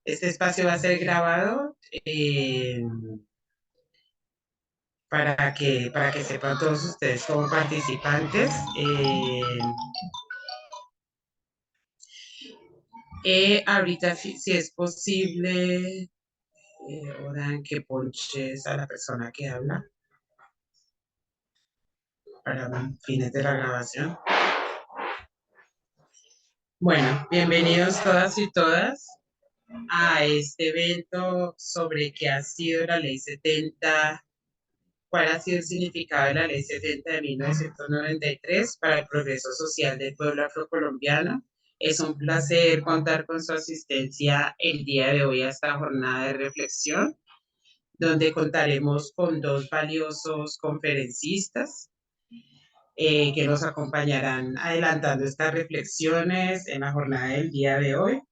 Este espacio va a ser grabado para que sepan todos ustedes como participantes. Ahorita, si es posible, oran que ponches a la persona que habla para fines de la grabación. Bueno, bienvenidos todas y todas a este evento sobre qué ha sido la Ley 70, cuál ha sido el significado de la Ley 70 de 1993 para el progreso social del pueblo afrocolombiano. Es un placer contar con su asistencia el día de hoy a esta jornada de reflexión, donde contaremos con dos valiosos conferencistas que nos acompañarán adelantando estas reflexiones en la jornada del día de hoy.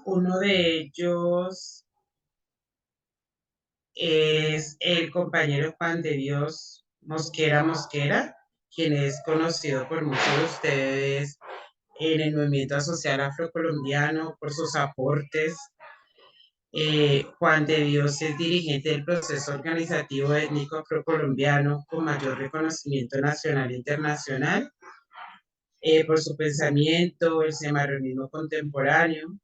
Uno de ellos es el compañero Juan de Dios Mosquera, quien es conocido por muchos de ustedes en el movimiento social afrocolombiano por sus aportes. Juan de Dios es dirigente del proceso organizativo étnico afrocolombiano con mayor reconocimiento nacional e internacional por su pensamiento, el cimarronismo contemporáneo.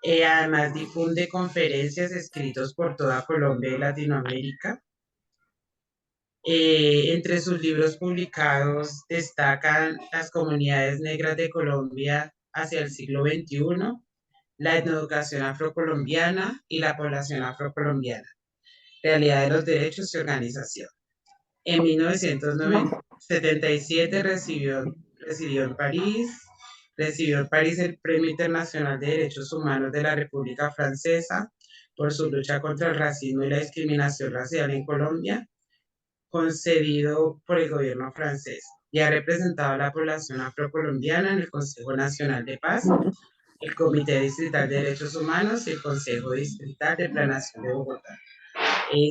Además difunde conferencias, escritos por toda Colombia y Latinoamérica. Entre sus libros publicados destacan Las comunidades negras de Colombia hacia el siglo XXI, La etnoeducación afrocolombiana y la población afrocolombiana, Realidad de los derechos y organización. En 1977 recibió en París el Premio Internacional de Derechos Humanos de la República Francesa por su lucha contra el racismo y la discriminación racial en Colombia, concedido por el gobierno francés, y ha representado a la población afrocolombiana en el Consejo Nacional de Paz, el Comité Distrital de Derechos Humanos y el Consejo Distrital de Planación de Bogotá.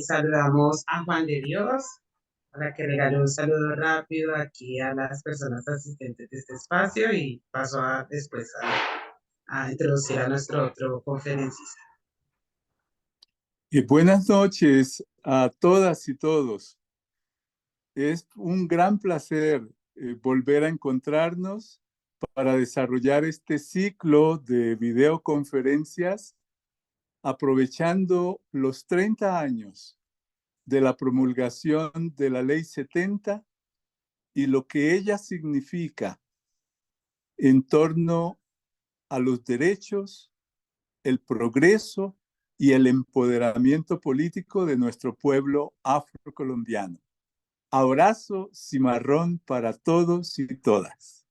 Saludamos a Juan de Dios para que regale un saludo rápido aquí a las personas asistentes de este espacio y paso después a introducir a nuestro otro conferencista. Buenas noches a todas y todos. Es un gran placer volver a encontrarnos para desarrollar este ciclo de videoconferencias aprovechando los 30 años de la promulgación de la Ley 70 y lo que ella significa en torno a los derechos, el progreso y el empoderamiento político de nuestro pueblo afrocolombiano. Abrazo cimarrón para todos y todas.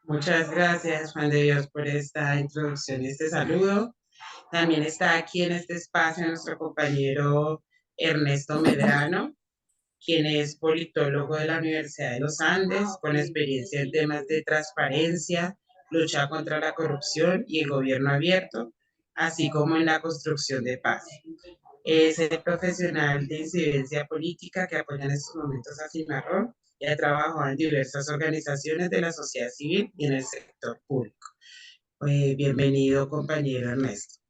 Muchas gracias, Juan de Dios, por esta introducción y este saludo. También está aquí en este espacio nuestro compañero Ernesto Medrano, quien es politólogo de la Universidad de los Andes, con experiencia en temas de transparencia, lucha contra la corrupción y el gobierno abierto, así como en la construcción de paz. Es el profesional de incidencia política que apoya en estos momentos a Cimarrón y ha trabajado en diversas organizaciones de la sociedad civil y en el sector público. Bienvenido, compañero Ernesto.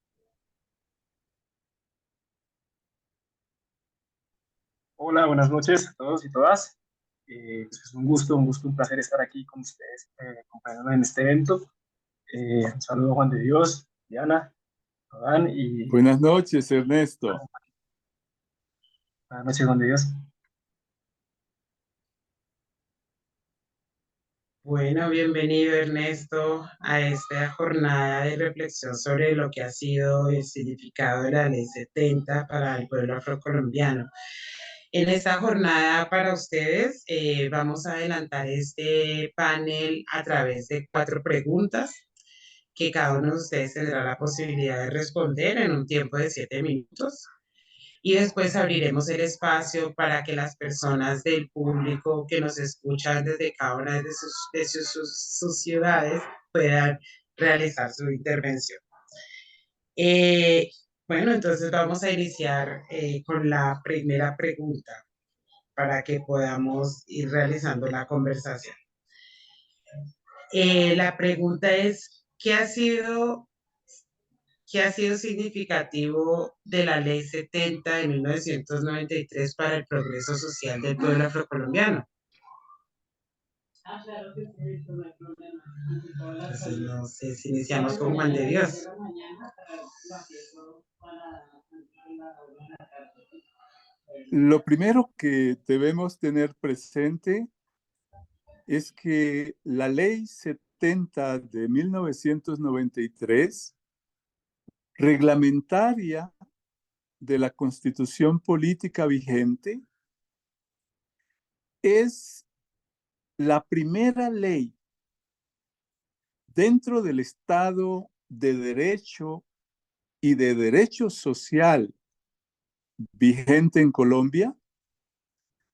Hola, buenas noches a todos y todas. Es un gusto, un placer estar aquí con ustedes, acompañándome en este evento. Un saludo a Juan de Dios, Diana, Adán y... Buenas noches, Ernesto. Buenas noches, Juan de Dios. Bueno, bienvenido Ernesto a esta jornada de reflexión sobre lo que ha sido el significado de la Ley 70 para el pueblo afrocolombiano. En esta jornada para ustedes vamos a adelantar este panel a través de 4 preguntas que cada uno de ustedes tendrá la posibilidad de responder en un tiempo de 7 minutos. Y después abriremos el espacio para que las personas del público que nos escuchan desde cada una de sus ciudades puedan realizar su intervención. Bueno, entonces vamos a iniciar con la primera pregunta para que podamos ir realizando la conversación. La pregunta es, qué ha sido significativo de la Ley 70 de 1993 para el progreso social del pueblo afrocolombiano? Entonces, no sé si iniciamos con Juan de Dios. Lo primero que debemos tener presente es que la Ley 70 de 1993, reglamentaria de la Constitución política vigente, es la primera ley dentro del Estado de Derecho y de derecho social vigente en Colombia,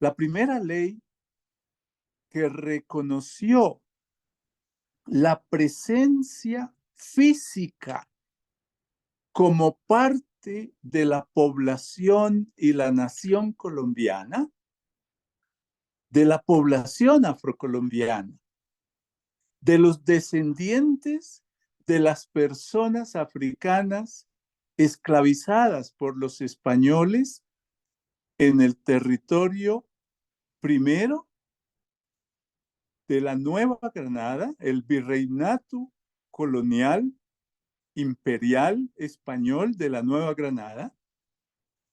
la primera ley que reconoció la presencia física como parte de la población y la nación colombiana, de la población afrocolombiana, de los descendientes de las personas africanas esclavizadas por los españoles en el territorio primero de la Nueva Granada, el virreinato colonial imperial español de la Nueva Granada,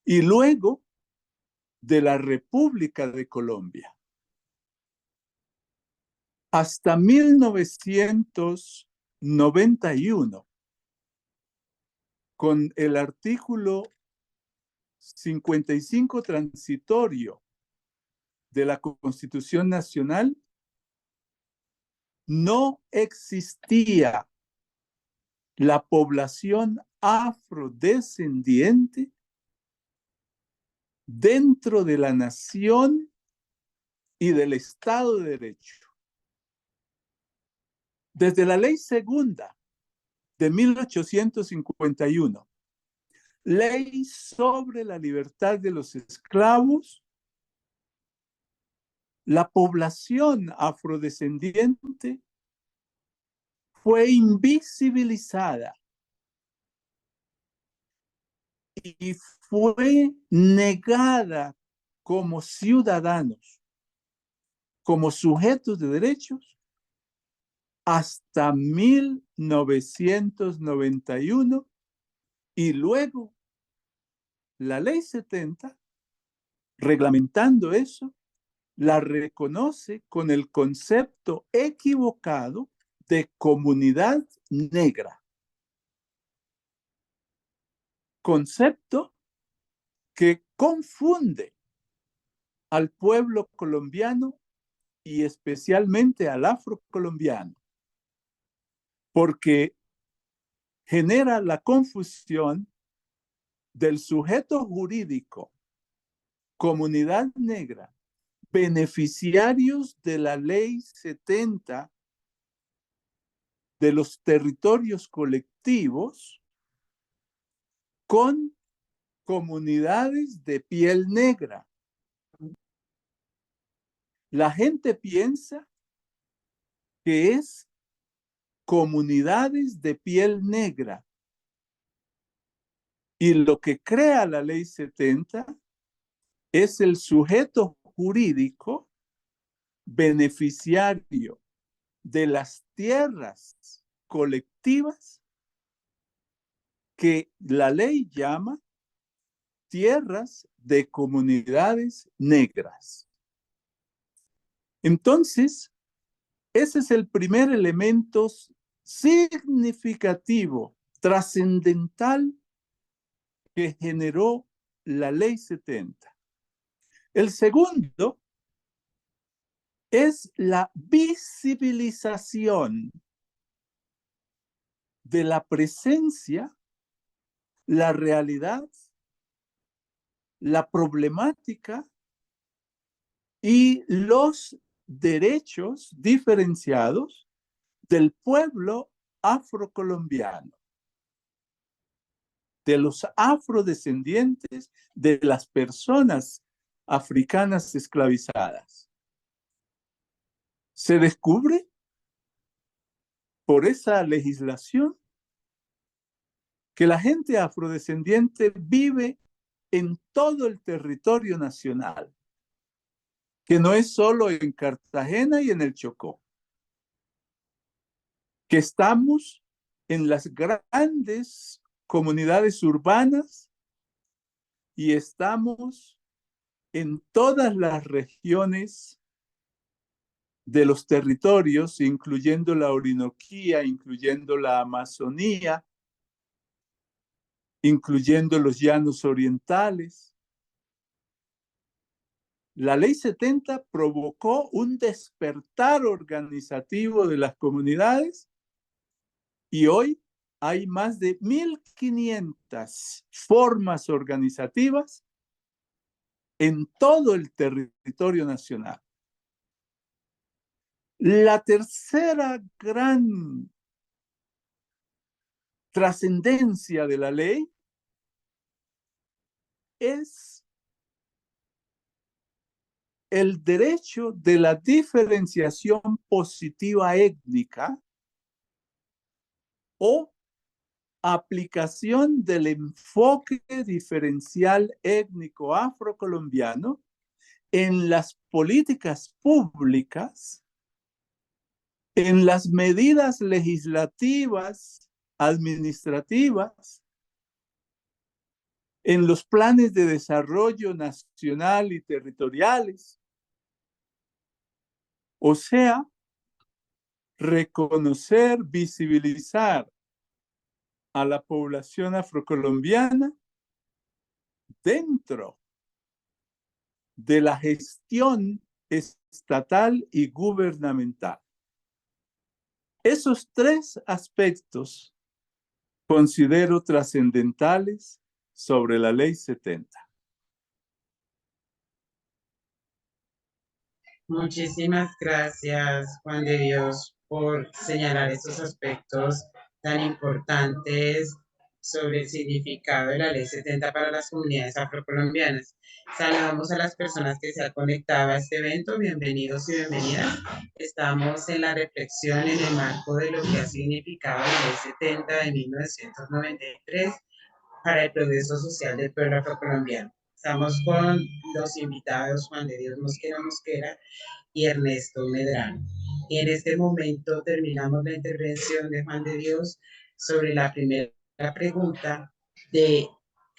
y luego de la República de Colombia. Hasta 1991, con el artículo 55 transitorio de la Constitución Nacional, no existía la población afrodescendiente dentro de la nación y del Estado de Derecho. Desde la Ley Segunda de 1851, Ley sobre la libertad de los esclavos, la población afrodescendiente fue invisibilizada y fue negada como ciudadanos, como sujetos de derechos, hasta 1991, y luego la Ley 70, reglamentando eso, la reconoce con el concepto equivocado de comunidad negra. Concepto que confunde al pueblo colombiano y especialmente al afrocolombiano, porque genera la confusión del sujeto jurídico, comunidad negra, beneficiarios de la Ley 70 de los territorios colectivos, con comunidades de piel negra. La gente piensa que es comunidades de piel negra, y lo que crea la Ley 70 es el sujeto jurídico beneficiario de las tierras colectivas que la ley llama tierras de comunidades negras. Entonces, ese es el primer elemento significativo, trascendental, que generó la Ley 70. El segundo es la visibilización de la presencia, la realidad, la problemática y los derechos diferenciados del pueblo afrocolombiano, de los afrodescendientes, de las personas africanas esclavizadas. Se descubre por esa legislación que la gente afrodescendiente vive en todo el territorio nacional, que no es solo en Cartagena y en el Chocó, que estamos en las grandes comunidades urbanas y estamos en todas las regiones de los territorios, incluyendo la Orinoquía, incluyendo la Amazonía, incluyendo los llanos orientales. La Ley 70 provocó un despertar organizativo de las comunidades y hoy hay más de 1.500 formas organizativas en todo el territorio nacional. La tercera gran trascendencia de la ley es el derecho de la diferenciación positiva étnica o aplicación del enfoque diferencial étnico afrocolombiano en las políticas públicas, en las medidas legislativas, administrativas, en los planes de desarrollo nacional y territoriales. O sea, reconocer, visibilizar a la población afrocolombiana dentro de la gestión estatal y gubernamental. Esos tres aspectos considero trascendentales sobre la Ley 70. Muchísimas gracias, Juan de Dios, por señalar estos aspectos tan importantes sobre el significado de la Ley 70 para las comunidades afrocolombianas. Saludamos a las personas que se han conectado a este evento. Bienvenidos y bienvenidas. Estamos en la reflexión en el marco de lo que ha significado la Ley 70 de 1993 para el progreso social del pueblo afrocolombiano. Estamos con los invitados Juan de Dios Mosquera y Ernesto Medrano. Y en este momento terminamos la intervención de Juan de Dios sobre la primera pregunta de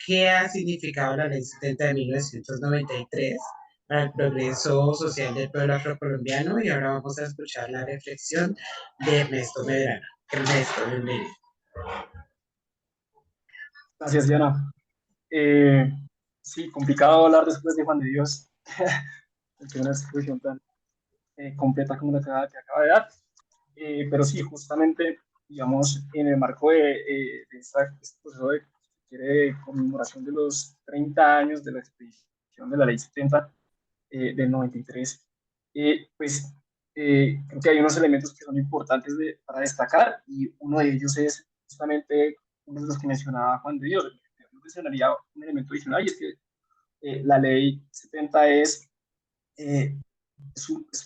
qué ha significado la Ley 70 de 1993 para el progreso social del pueblo afrocolombiano, y ahora vamos a escuchar la reflexión de Ernesto Medrano. Ernesto, bienvenido. Gracias, Diana. Sí, complicado hablar después de Juan de Dios, de una exposición tan completa como la que acaba de dar. Pero sí, justamente, digamos, en el marco de este proceso de conmemoración de los 30 años de la expedición de la Ley 70 del 93, pues creo que hay unos elementos que son importantes para destacar, y uno de ellos es justamente uno de los que mencionaba Juan de Dios. Yo mencionaría un elemento adicional, y es que la Ley 70 es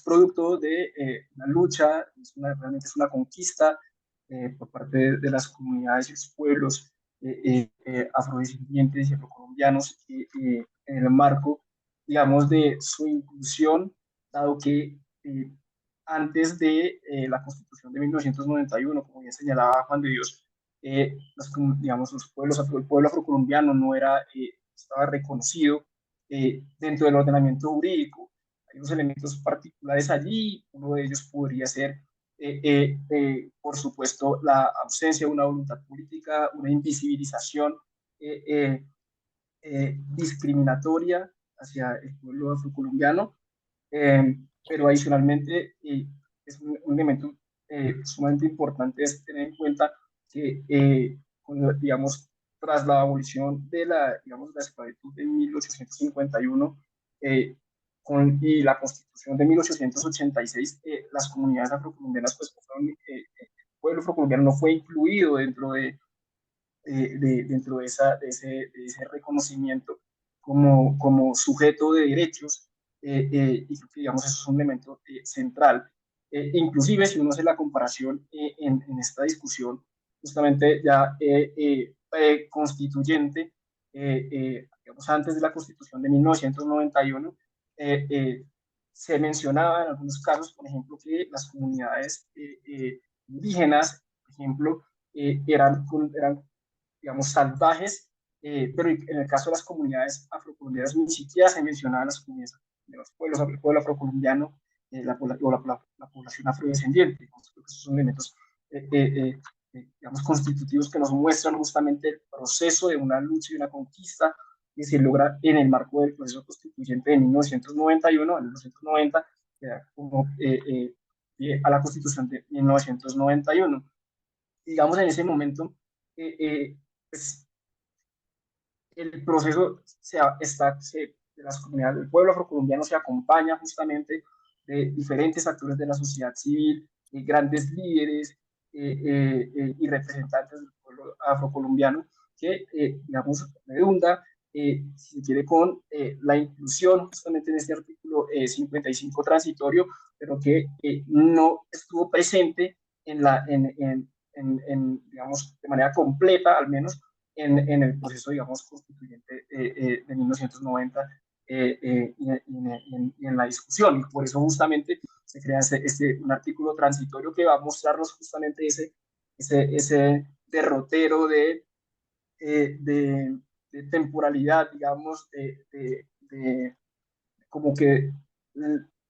producto de una lucha, realmente es una conquista por parte de las comunidades y los pueblos afrodescendientes y afrocolombianos en el marco, digamos, de su inclusión, dado que antes de la Constitución de 1991, como ya señalaba Juan de Dios, digamos, el pueblo afrocolombiano no estaba reconocido dentro del ordenamiento jurídico. Hay unos elementos particulares allí. Uno de ellos podría ser, por supuesto, la ausencia de una voluntad política, una invisibilización discriminatoria hacia el pueblo afrocolombiano, pero adicionalmente es un elemento sumamente importante es tener en cuenta que, digamos, tras la abolición de digamos, la esclavitud de 1851, y la Constitución de 1886, las comunidades afrocolombianas, pues, el pueblo afrocolombiano no fue incluido dentro dentro de ese reconocimiento como sujeto de derechos, y creo que, digamos, eso es un elemento central. Inclusive, si uno hace la comparación en esta discusión, justamente ya constituyente, digamos, antes de la Constitución de 1991, se mencionaba en algunos casos, por ejemplo, que las comunidades indígenas, por ejemplo, eran, digamos, salvajes, pero en el caso de las comunidades afrocolombianas ni siquiera se mencionaban las comunidades de los pueblos, el pueblo afrocolombiano, la población afrodescendiente. Creo que esos son elementos, digamos, constitutivos que nos muestran justamente el proceso de una lucha y una conquista que se logra en el marco del proceso constituyente de 1991, en 1990, que da como a la Constitución de 1991. Digamos, en ese momento, pues, el proceso de las comunidades del pueblo afrocolombiano se acompaña justamente de diferentes actores de la sociedad civil, grandes líderes y representantes del pueblo afrocolombiano que, digamos, redunda, si se quiere, con la inclusión justamente en este artículo 55 transitorio, pero que no estuvo presente digamos, de manera completa, al menos, en el proceso, digamos, constituyente de 1990 y en la discusión. Y por eso justamente se crea un artículo transitorio que va a mostrarnos justamente ese derrotero de temporalidad, digamos, como que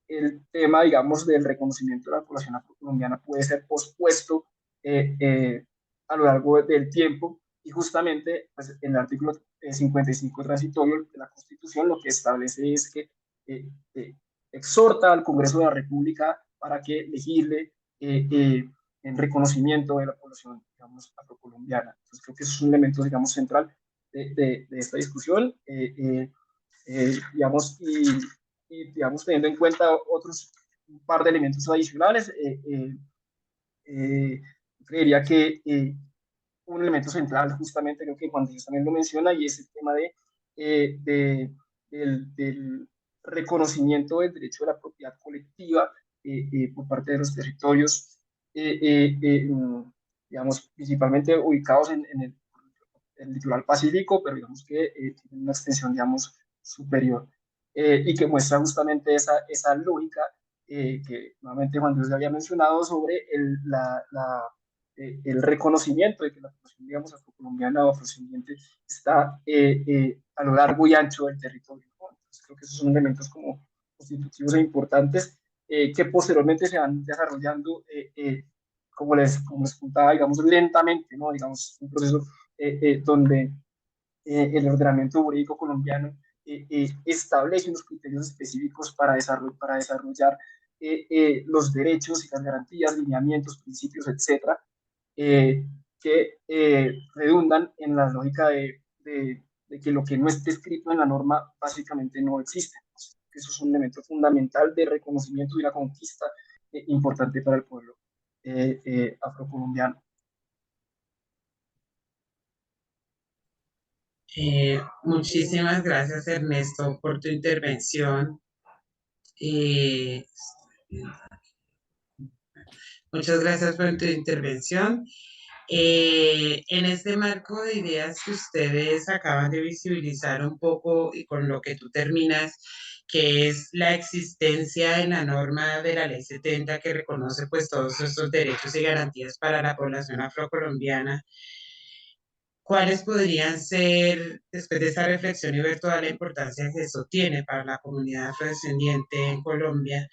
el tema, digamos, del reconocimiento de la población afrocolombiana puede ser pospuesto a lo largo del tiempo, y justamente pues, en el artículo 55 transitorio de la Constitución lo que establece es que exhorta al Congreso de la República para que legisle en reconocimiento de la población, digamos, afrocolombiana. Entonces creo que eso es un elemento, digamos, central de esta discusión, digamos, digamos, teniendo en cuenta otros un par de elementos adicionales, creería que un elemento central, justamente creo que Juan Díaz también lo menciona, y es el tema del reconocimiento del derecho de la propiedad colectiva por parte de los territorios, digamos, principalmente ubicados en el litoral pacífico, pero digamos que tiene una extensión, digamos, superior, y que muestra justamente esa lógica que nuevamente Juan Dios había mencionado sobre el reconocimiento de que la población, digamos, afrocolombiana o afrodescendiente está a lo largo y ancho del territorio, ¿no? Entonces, creo que esos son elementos como constitutivos e importantes que posteriormente se van desarrollando, como les contaba, digamos, lentamente, ¿no? Digamos, un proceso donde el ordenamiento jurídico colombiano establece unos criterios específicos para desarrollar los derechos y las garantías, lineamientos, principios, etcétera, que redundan en la lógica de que lo que no esté escrito en la norma básicamente no existe. Eso es un elemento fundamental de reconocimiento y una conquista importante para el pueblo afrocolombiano. Muchísimas gracias, Ernesto, por tu intervención. Muchas gracias por tu intervención. En este marco de ideas que ustedes acaban de visibilizar un poco y con lo que tú terminas, que es la existencia en la norma de la Ley 70 que reconoce pues todos estos derechos y garantías para la población afrocolombiana, ¿cuáles podrían ser, después de esta reflexión y ver toda la importancia que eso tiene para la comunidad afrodescendiente en Colombia,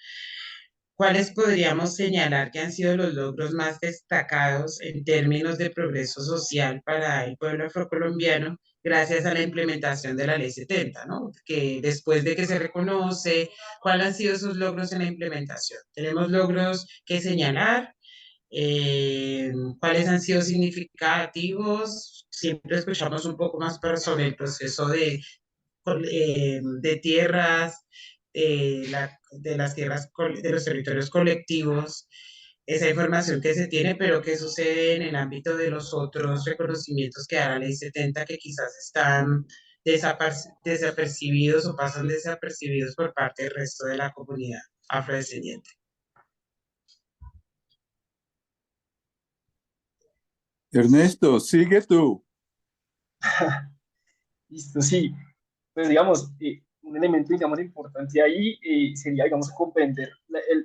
cuáles podríamos señalar que han sido los logros más destacados en términos de progreso social para el pueblo afrocolombiano gracias a la implementación de la Ley 70, ¿no? Que después de que se reconoce, ¿cuáles han sido esos logros en la implementación? Tenemos logros que señalar, cuáles han sido significativos. Siempre escuchamos un poco más sobre el proceso de tierras, de las tierras, de los territorios colectivos, esa información que se tiene, pero qué sucede en el ámbito de los otros reconocimientos que da la Ley 70 que quizás están desapercibidos o pasan desapercibidos por parte del resto de la comunidad afrodescendiente. Ernesto, sigue tú. Listo, sí. Pues digamos, un elemento, digamos, importante ahí sería, digamos, comprender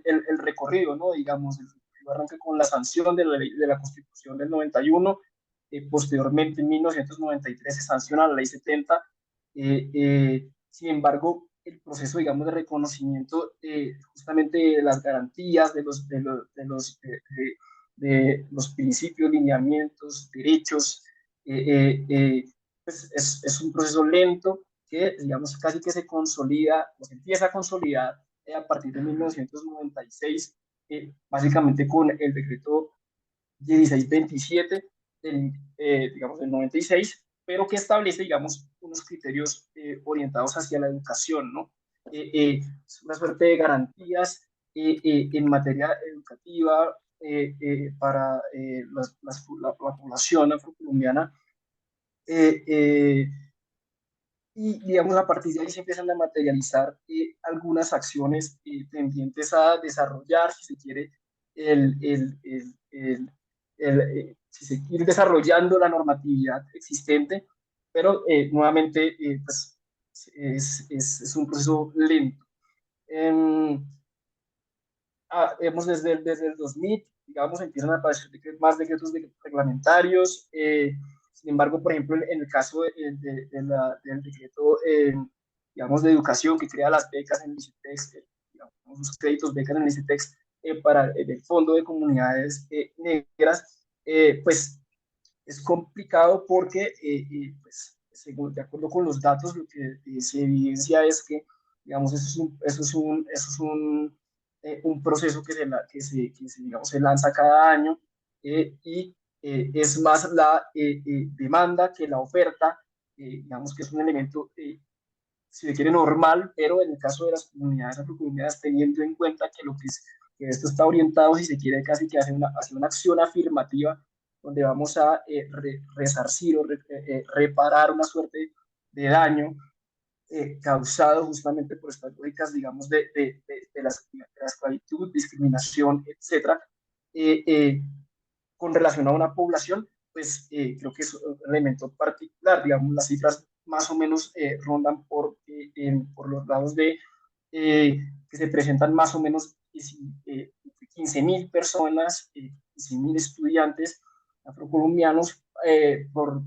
el recorrido, ¿no? Digamos, el recorrido arranca con la sanción de la ley de la Constitución del 91, posteriormente en 1993 se sanciona la ley 70. Sin embargo, el proceso, digamos, de reconocimiento justamente de las garantías, de los principios, lineamientos, derechos, pues es un proceso lento que, digamos, casi que se consolida, o se empieza a consolidar a partir de 1996, básicamente con el decreto 1627 digamos, del 96, pero que establece, digamos, unos criterios orientados hacia la educación, ¿no? Es una suerte de garantías en materia educativa para la población afrocolombiana. Eh, eh, y digamos, a partir de ahí se empiezan a materializar algunas acciones tendientes a desarrollar, si se quiere, si se quiere desarrollando la normatividad existente, pero nuevamente pues, es un proceso lento. Em, desde el 2000, digamos, empiezan a aparecer más decretos reglamentarios. Sin embargo, por ejemplo, en el caso del decreto, digamos, de educación que crea las becas en el ICETEX, digamos, los créditos becas en el ICETEX para el Fondo de Comunidades Negras, pues es complicado porque, pues, según, de acuerdo con los datos, lo que se evidencia es que, digamos, un proceso digamos, se lanza cada año y es más la demanda que la oferta, digamos que es un elemento, si se quiere, normal, pero en el caso de las comunidades afrocolombianas, teniendo en cuenta que esto está orientado, si se quiere, casi que hacia una acción afirmativa, donde vamos a resarcir o reparar una suerte de daño causado justamente por estas lógicas, digamos, de la esclavitud, discriminación, etcétera, eh, eh, con relación a una población, pues creo que es un elemento particular, digamos, las cifras más o menos rondan por los lados de que se presentan más o menos 15.000 personas, 15.000 estudiantes afrocolombianos por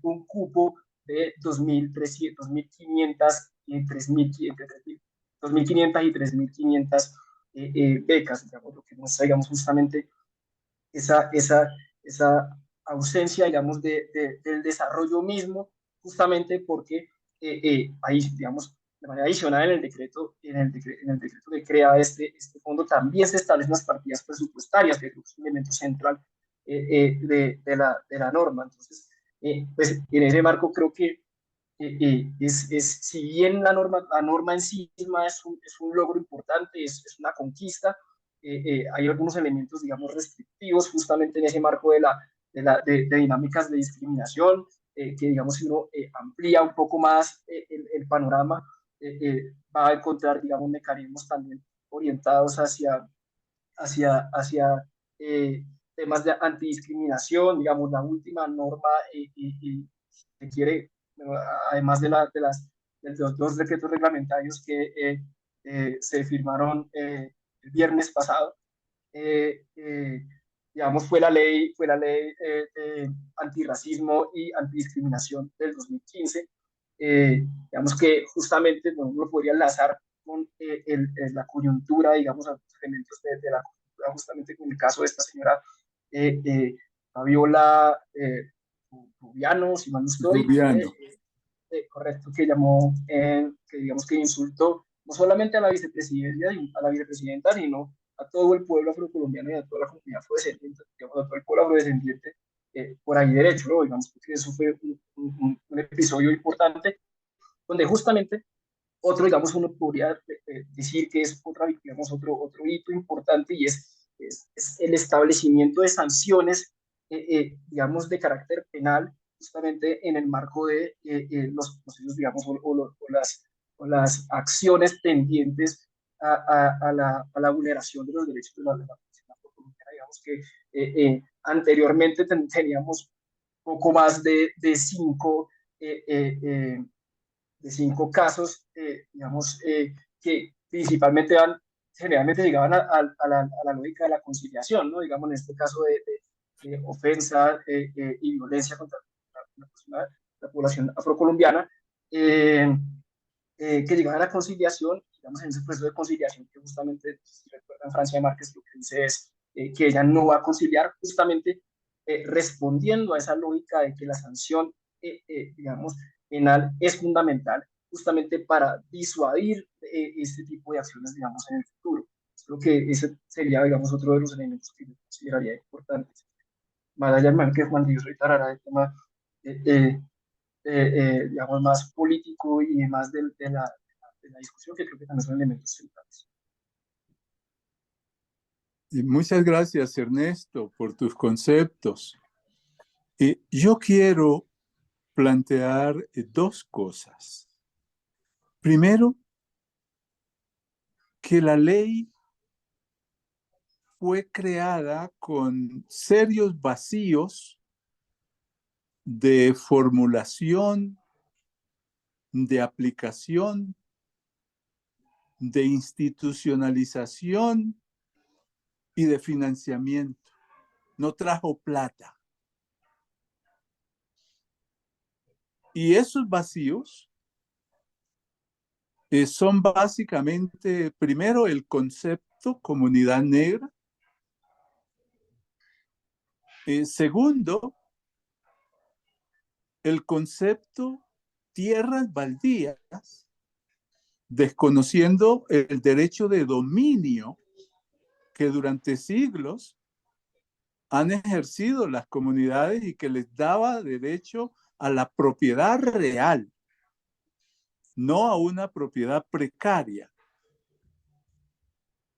un cupo de 2.300, 2.500 y 3.500, 2.500 y 3.500 becas, digamos, lo que nos digamos justamente esa, esa, esa ausencia, digamos, del desarrollo mismo, justamente porque ahí, digamos, de manera adicional en el decreto que crea este fondo también se establecen las partidas presupuestarias, que es un elemento central de la norma. Entonces, pues en ese marco creo que si bien la norma en sí misma es un logro importante, es una conquista, hay algunos elementos, digamos, restrictivos justamente en ese marco de dinámicas de discriminación, que, digamos, si uno amplía un poco más el panorama, va a encontrar, digamos, mecanismos también orientados hacia temas de antidiscriminación, digamos, la última norma que quiere, bueno, además de los dos decretos reglamentarios que se firmaron el viernes pasado, eh, eh, digamos, fue la ley antirracismo y antidiscriminación del 2015, digamos que justamente bueno, uno podría enlazar con la coyuntura, digamos, a los elementos de la coyuntura, justamente con el caso de esta señora eh, eh, Fabiola Rubiano, si mal no estoy, Rubiano. correcto, que llamó, que digamos que insultó no solamente a la vicepresidencia, a la vicepresidenta, sino a todo el pueblo afrocolombiano y a toda la comunidad afrodescendiente, digamos, a todo el pueblo afrodescendiente por ahí derecho, ¿no? Digamos, porque eso fue un episodio importante donde justamente otro, digamos, uno podría decir que es digamos, otro hito importante y es el establecimiento de sanciones, digamos, de carácter penal, justamente en el marco de los procesos, digamos, o las acciones tendientes a la vulneración de los derechos de la población afrocolombiana. Digamos que Anteriormente teníamos poco más de cinco, de cinco casos, digamos, que principalmente generalmente llegaban a la lógica de la conciliación, ¿no? Digamos, en este caso de ofensa y violencia contra la población afrocolombiana, que llegaban a la conciliación, digamos, en ese proceso de conciliación que justamente, si recuerdan, Francia Márquez lo que dice es que ella no va a conciliar justamente respondiendo a esa lógica de que la sanción, digamos, penal es fundamental justamente para disuadir este tipo de acciones, digamos, en el futuro. Creo que ese sería, digamos, otro de los elementos que yo consideraría importantes. Más allá del que Juan Dios ahorita hablará del tema, digamos, más político y más de la discusión, que creo que también son elementos centrales. Y muchas gracias, Ernesto, por tus conceptos. Yo quiero plantear dos cosas. Primero, que la ley fue creada con serios vacíos de formulación, de aplicación, de institucionalización y de financiamiento. No trajo plata. Y esos vacíos son básicamente, primero, el concepto comunidad negra. Segundo, el concepto tierras baldías, desconociendo el derecho de dominio que durante siglos han ejercido las comunidades y que les daba derecho a la propiedad real, no a una propiedad precaria.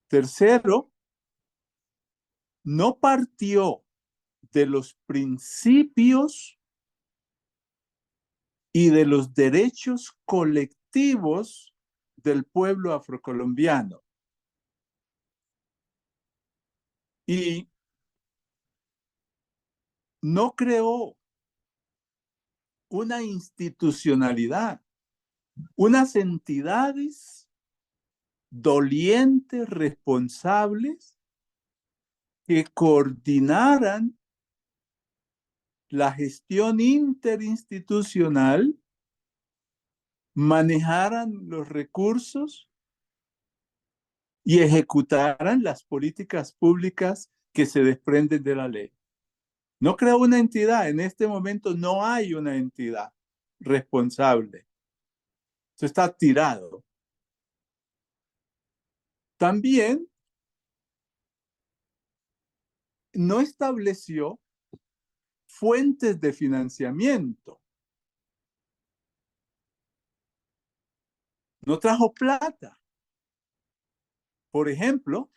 Tercero, no partió de los principios y de los derechos colectivos del pueblo afrocolombiano. Y no creó una institucionalidad, unas entidades dolientes, responsables, que coordinaran la gestión interinstitucional, manejaran los recursos y ejecutaran las políticas públicas que se desprenden de la ley. No creó una entidad. En este momento no hay una entidad responsable. Eso está tirado. También no estableció fuentes de financiamiento. No trajo plata. Por ejemplo,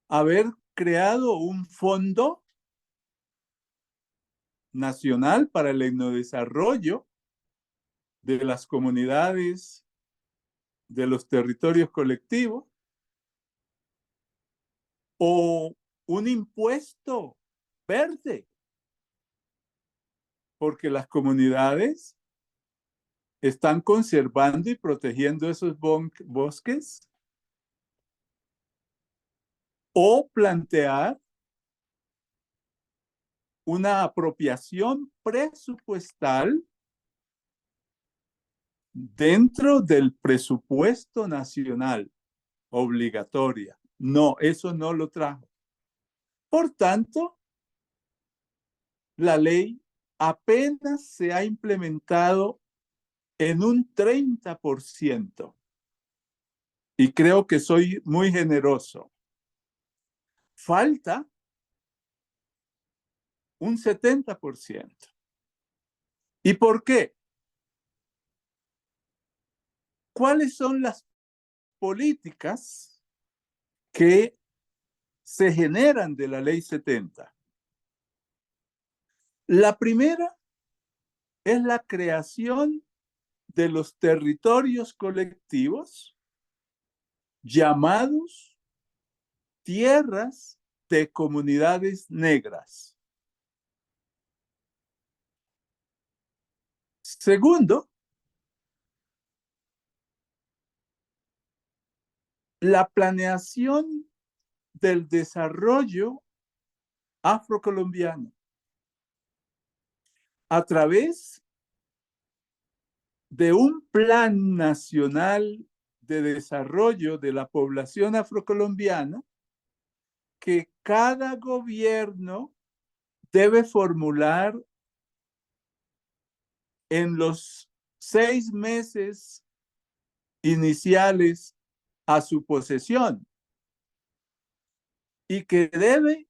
haber creado un fondo nacional para el etnodesarrollo de las comunidades, de los territorios colectivos, o un impuesto verde, porque las comunidades están conservando y protegiendo esos bosques, o plantear una apropiación presupuestal dentro del presupuesto nacional obligatoria. No, eso no lo trajo. Por tanto, la ley apenas se ha implementado en un 30%. Y creo que soy muy generoso. Falta un 70%. ¿Y por qué? ¿Cuáles son las políticas que se generan de la ley 70? La primera es la creación de los territorios colectivos llamados tierras de comunidades negras. Segundo, la planeación del desarrollo afrocolombiano a través de un plan nacional de desarrollo de la población afrocolombiana que cada gobierno debe formular en los 6 meses iniciales a su posesión y que debe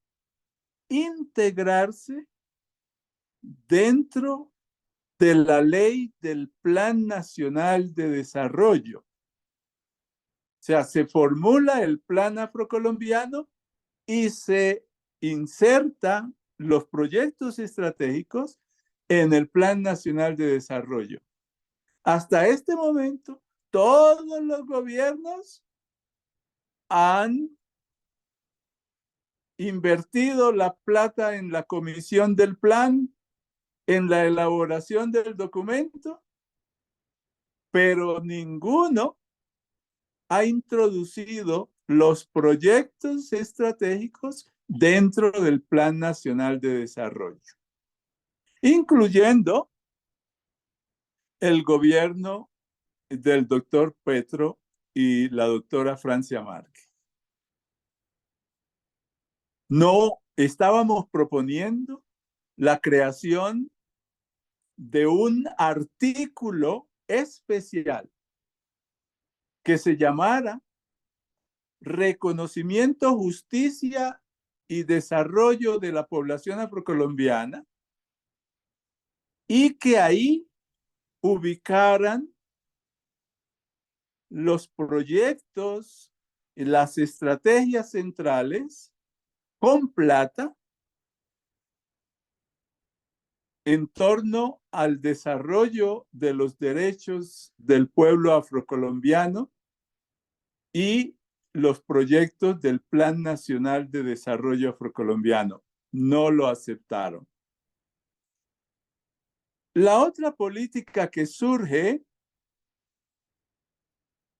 integrarse dentro de la ley del Plan Nacional de Desarrollo. O sea, se formula el plan afrocolombiano y se insertan los proyectos estratégicos en el Plan Nacional de Desarrollo. Hasta este momento, todos los gobiernos han invertido la plata en la comisión del plan, en la elaboración del documento, pero ninguno ha introducido los proyectos estratégicos dentro del Plan Nacional de Desarrollo, incluyendo el gobierno del doctor Petro y la doctora Francia Márquez. No estábamos proponiendo la creación de un artículo especial que se llamara Reconocimiento, Justicia y Desarrollo de la Población Afrocolombiana y que ahí ubicaran los proyectos y las estrategias centrales con plata en torno al desarrollo de los derechos del pueblo afrocolombiano y los proyectos del Plan Nacional de Desarrollo Afrocolombiano. No lo aceptaron. La otra política que surge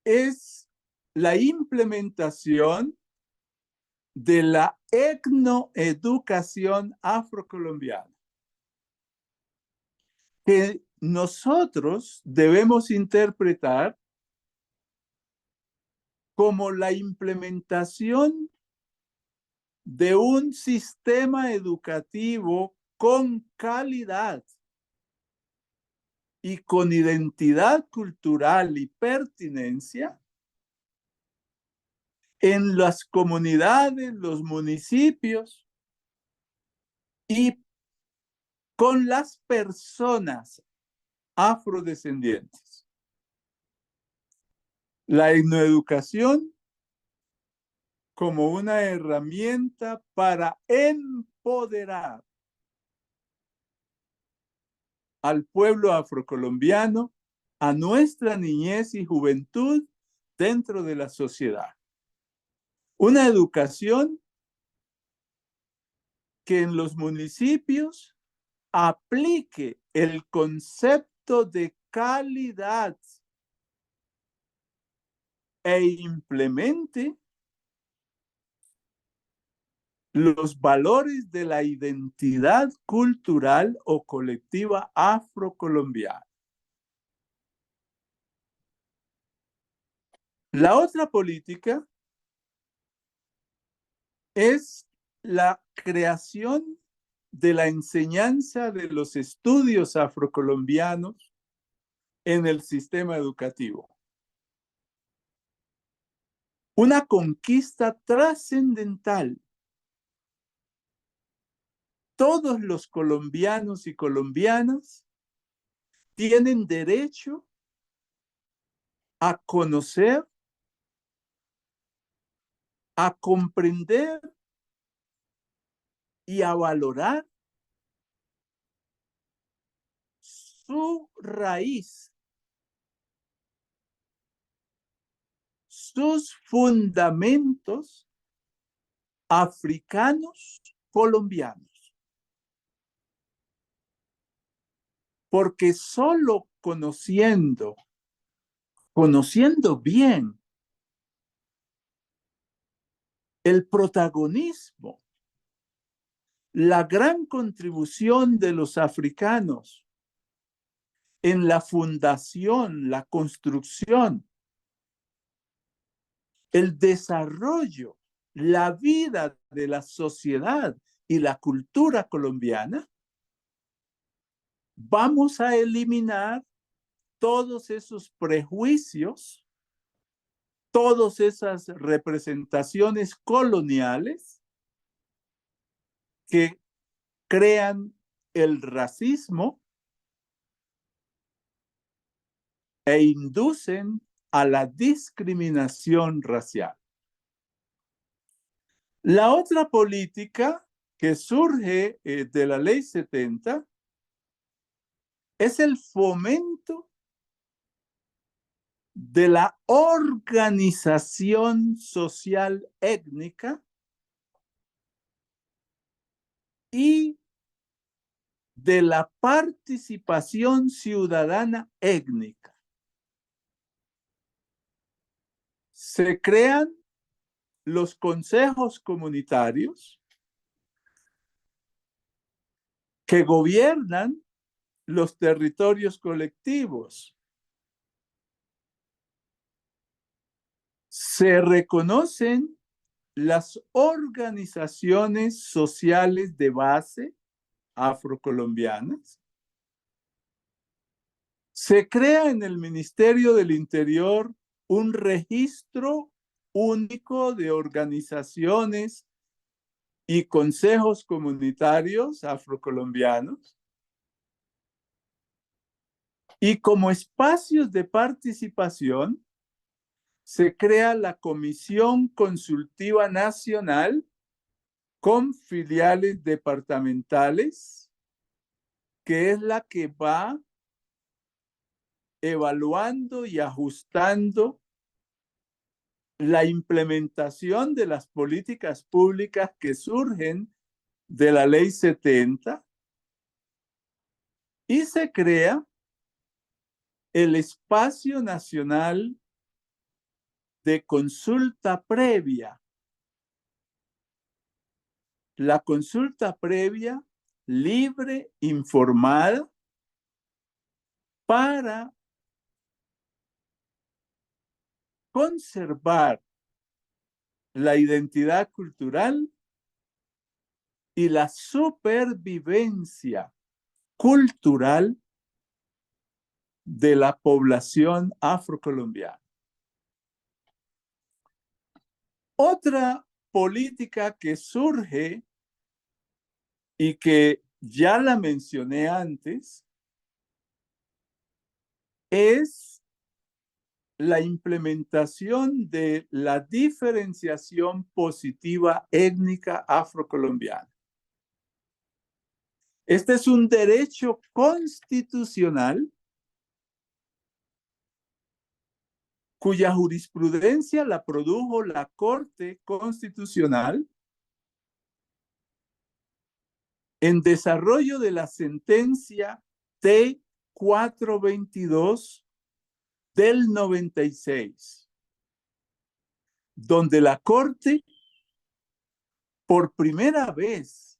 es la implementación de la etnoeducación afrocolombiana, que nosotros debemos interpretar como la implementación de un sistema educativo con calidad y con identidad cultural y pertinencia en las comunidades, los municipios y con las personas afrodescendientes. La etnoeducación como una herramienta para empoderar al pueblo afrocolombiano, a nuestra niñez y juventud dentro de la sociedad. Una educación que en los municipios aplique el concepto de calidad e implemente los valores de la identidad cultural o colectiva afrocolombiana. La otra política es la creación de la enseñanza de los estudios afrocolombianos en el sistema educativo. Una conquista trascendental. Todos los colombianos y colombianas tienen derecho a conocer, a comprender y a valorar su raíz, sus fundamentos africanos colombianos, porque solo conociendo bien el protagonismo, la gran contribución de los africanos en la fundación, la construcción, el desarrollo, la vida de la sociedad y la cultura colombiana, vamos a eliminar todos esos prejuicios, todas esas representaciones coloniales que crean el racismo e inducen a la discriminación racial. La otra política que surge de la Ley 70 es el fomento de la organización social étnica y de la participación ciudadana étnica. Se crean los consejos comunitarios que gobiernan los territorios colectivos. Se reconocen las organizaciones sociales de base afrocolombianas. Se crea en el Ministerio del Interior un registro único de organizaciones y consejos comunitarios afrocolombianos. Y como espacios de participación, se crea la Comisión Consultiva Nacional con filiales departamentales, que es la que va evaluando y ajustando la implementación de las políticas públicas que surgen de la Ley 70, y se crea el Espacio Nacional de Consulta Previa. La consulta previa, libre, informada, para conservar la identidad cultural y la supervivencia cultural de la población afrocolombiana. Otra política que surge y que ya la mencioné antes es la implementación de la diferenciación positiva étnica afrocolombiana. Este es un derecho constitucional cuya jurisprudencia la produjo la Corte Constitucional en desarrollo de la sentencia T-422 del 96, donde la Corte por primera vez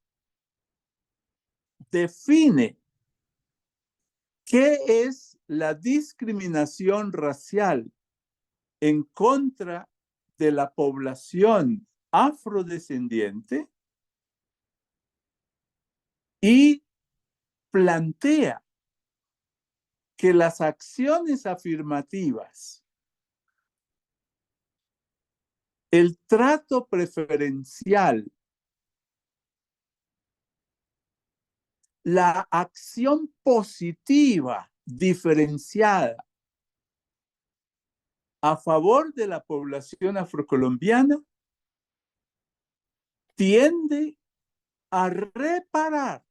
define qué es la discriminación racial en contra de la población afrodescendiente y plantea que las acciones afirmativas, el trato preferencial, la acción positiva diferenciada a favor de la población afrocolombiana tiende a reparar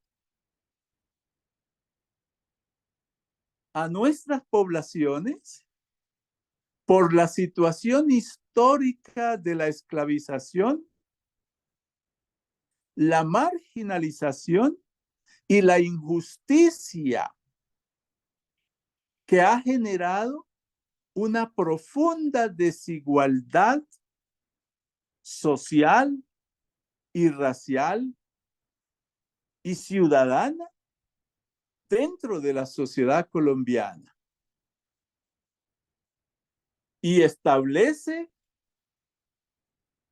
a nuestras poblaciones por la situación histórica de la esclavización la marginalización y la injusticia que ha generado una profunda desigualdad social y racial y ciudadana dentro de la sociedad colombiana. Y establece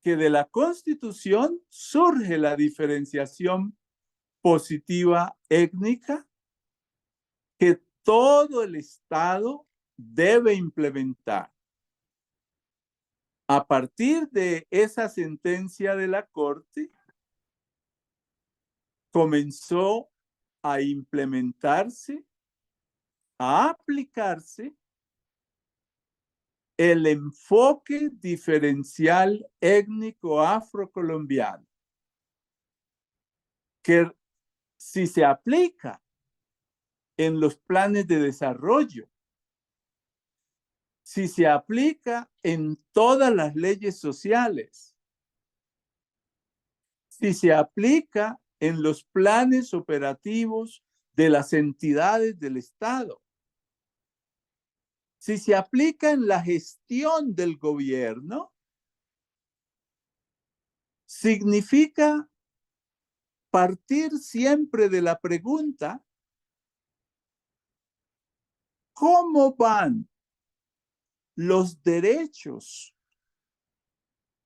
que de la Constitución surge la diferenciación positiva étnica que todo el Estado debe implementar. A partir de esa sentencia de la Corte, comenzó a implementarse, a aplicarse el enfoque diferencial étnico afrocolombiano, que si se aplica en los planes de desarrollo, si se aplica en todas las leyes sociales, si se aplica en los planes operativos de las entidades del Estado, si se aplica en la gestión del gobierno, significa partir siempre de la pregunta: ¿cómo van los derechos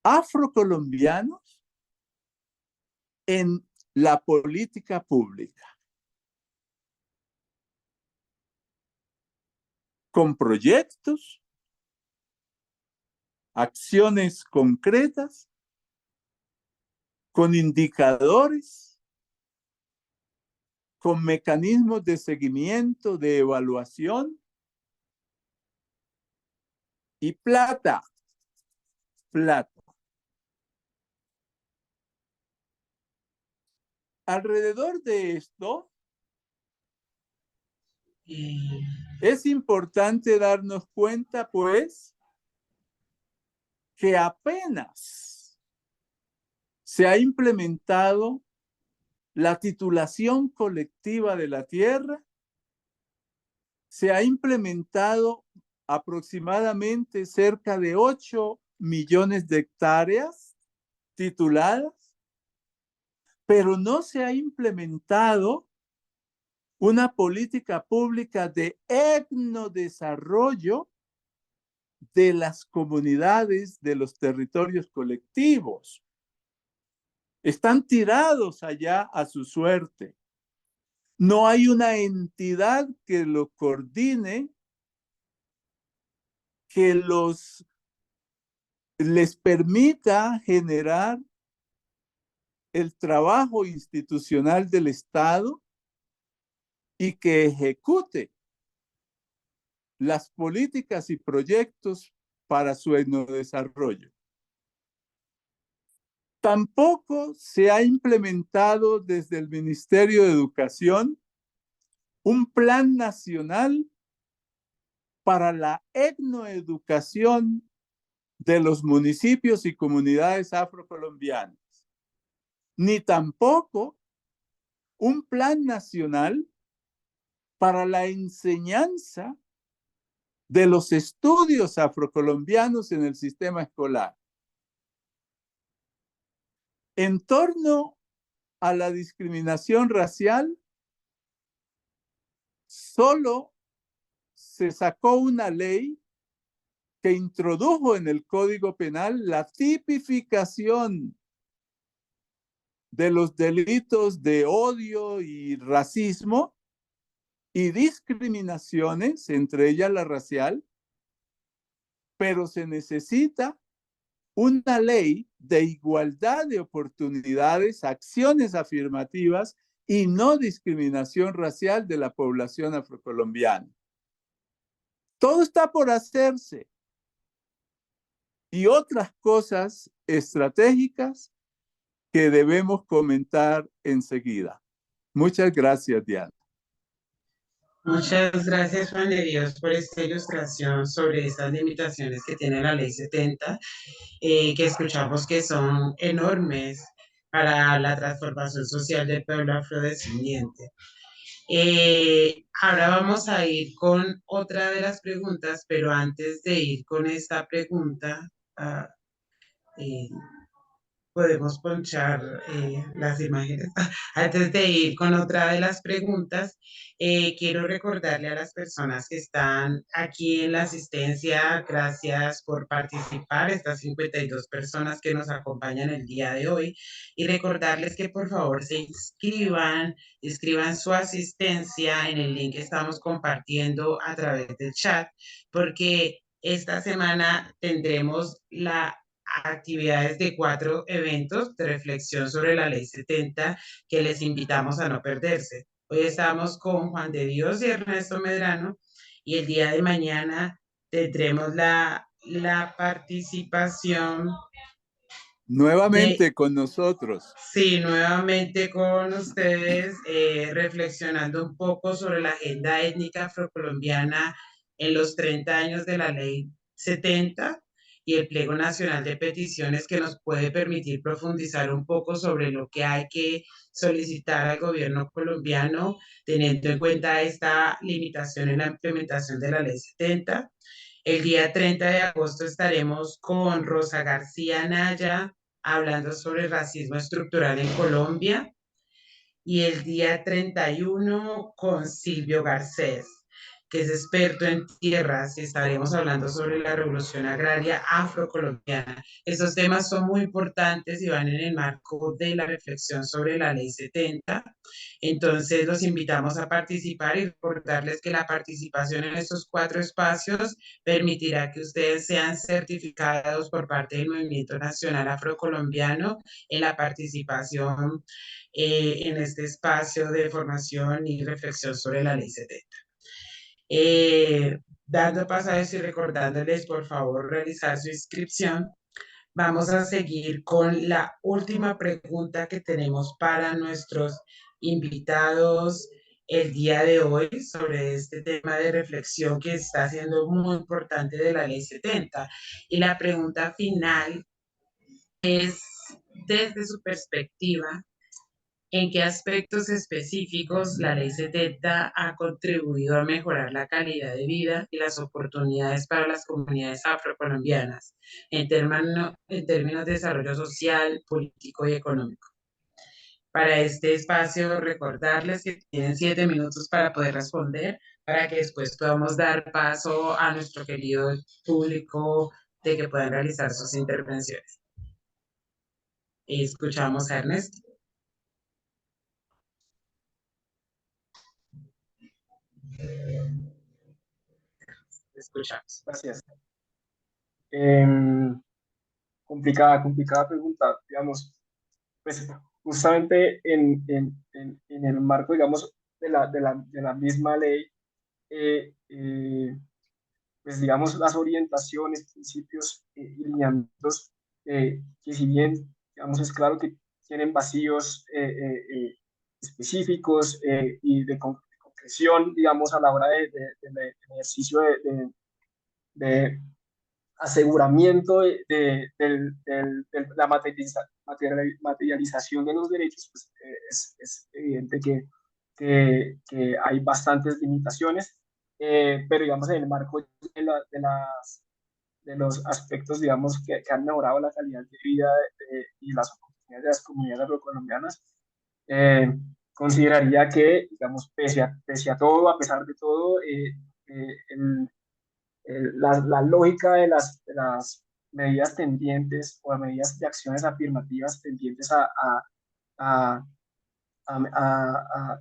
afrocolombianos en la política pública? Con proyectos, acciones concretas, con indicadores, con mecanismos de seguimiento, de evaluación, y plata. Alrededor de esto, es importante darnos cuenta, pues, que apenas se ha implementado la titulación colectiva de la tierra, se ha implementado aproximadamente cerca de 8 millones de hectáreas tituladas, pero no se ha implementado una política pública de etnodesarrollo de las comunidades, de los territorios colectivos. Están tirados allá a su suerte. No hay una entidad que lo coordine, que les permita generar el trabajo institucional del Estado y que ejecute las políticas y proyectos para su etnodesarrollo. Tampoco se ha implementado desde el Ministerio de Educación un plan nacional para la etnoeducación de los municipios y comunidades afrocolombianas, ni tampoco un plan nacional para la enseñanza de los estudios afrocolombianos en el sistema escolar. En torno a la discriminación racial, solo se sacó una ley que introdujo en el Código Penal la tipificación de los delitos de odio y racismo y discriminaciones, entre ellas la racial, pero se necesita una ley de igualdad de oportunidades, acciones afirmativas y no discriminación racial de la población afrocolombiana. Todo está por hacerse. Y otras cosas estratégicas que debemos comentar enseguida. Muchas gracias, Diana. Muchas gracias, Juan de Dios, por esta ilustración sobre estas limitaciones que tiene la Ley 70, que escuchamos que son enormes para la transformación social del pueblo afrodescendiente. Ahora vamos a ir con otra de las preguntas, pero antes de ir con esta pregunta, eh, podemos ponchar las imágenes. Antes de ir con otra de las preguntas, quiero recordarle a las personas que están aquí en la asistencia, gracias por participar, estas 52 personas que nos acompañan el día de hoy, y recordarles que por favor se inscriban su asistencia en el link que estamos compartiendo a través del chat, porque esta semana tendremos la actividades de 4 eventos de reflexión sobre la Ley 70 que les invitamos a no perderse. Hoy estamos con Juan de Dios y Ernesto Medrano y el día de mañana tendremos la participación Nuevamente con nosotros. Sí, nuevamente con ustedes, reflexionando un poco sobre la agenda étnica afrocolombiana en los 30 años de la Ley 70 y el Pliego Nacional de Peticiones que nos puede permitir profundizar un poco sobre lo que hay que solicitar al gobierno colombiano, teniendo en cuenta esta limitación en la implementación de la Ley 70. El día 30 de agosto estaremos con Rosa García Naya hablando sobre racismo estructural en Colombia y el día 31 con Silvio Garcés, que es experto en tierras y estaremos hablando sobre la revolución agraria afrocolombiana. Esos temas son muy importantes y van en el marco de la reflexión sobre la Ley 70. Entonces, los invitamos a participar y recordarles que la participación en estos 4 espacios permitirá que ustedes sean certificados por parte del Movimiento Nacional Afrocolombiano en la participación en este espacio de formación y reflexión sobre la Ley 70. Dando paso a eso y recordándoles, por favor, realizar su inscripción, vamos a seguir con la última pregunta que tenemos para nuestros invitados el día de hoy sobre este tema de reflexión que está siendo muy importante de la Ley 70. Y la pregunta final es, desde su perspectiva, ¿en qué aspectos específicos la Ley 70 ha contribuido a mejorar la calidad de vida y las oportunidades para las comunidades afrocolombianas en términos de desarrollo social, político y económico? Para este espacio, recordarles que tienen 7 minutos para poder responder, para que después podamos dar paso a nuestro querido público de que puedan realizar sus intervenciones. Escuchamos a Ernesto. Escuchamos. Gracias. Complicada pregunta, digamos, pues justamente en el marco, digamos, de la misma ley, eh, eh, pues digamos, las orientaciones, principios y lineamientos, que si bien, digamos, es claro que tienen vacíos específicos y de concreción, digamos, a la hora del ejercicio de aseguramiento de la materialización de los derechos, pues es evidente que hay bastantes limitaciones, pero digamos en el marco de los aspectos, digamos, que han mejorado la calidad de vida y las oportunidades de las comunidades agrocolombianas, consideraría que, digamos, pese a todo, a pesar de todo, la lógica de las medidas tendientes o medidas de acciones afirmativas tendientes a,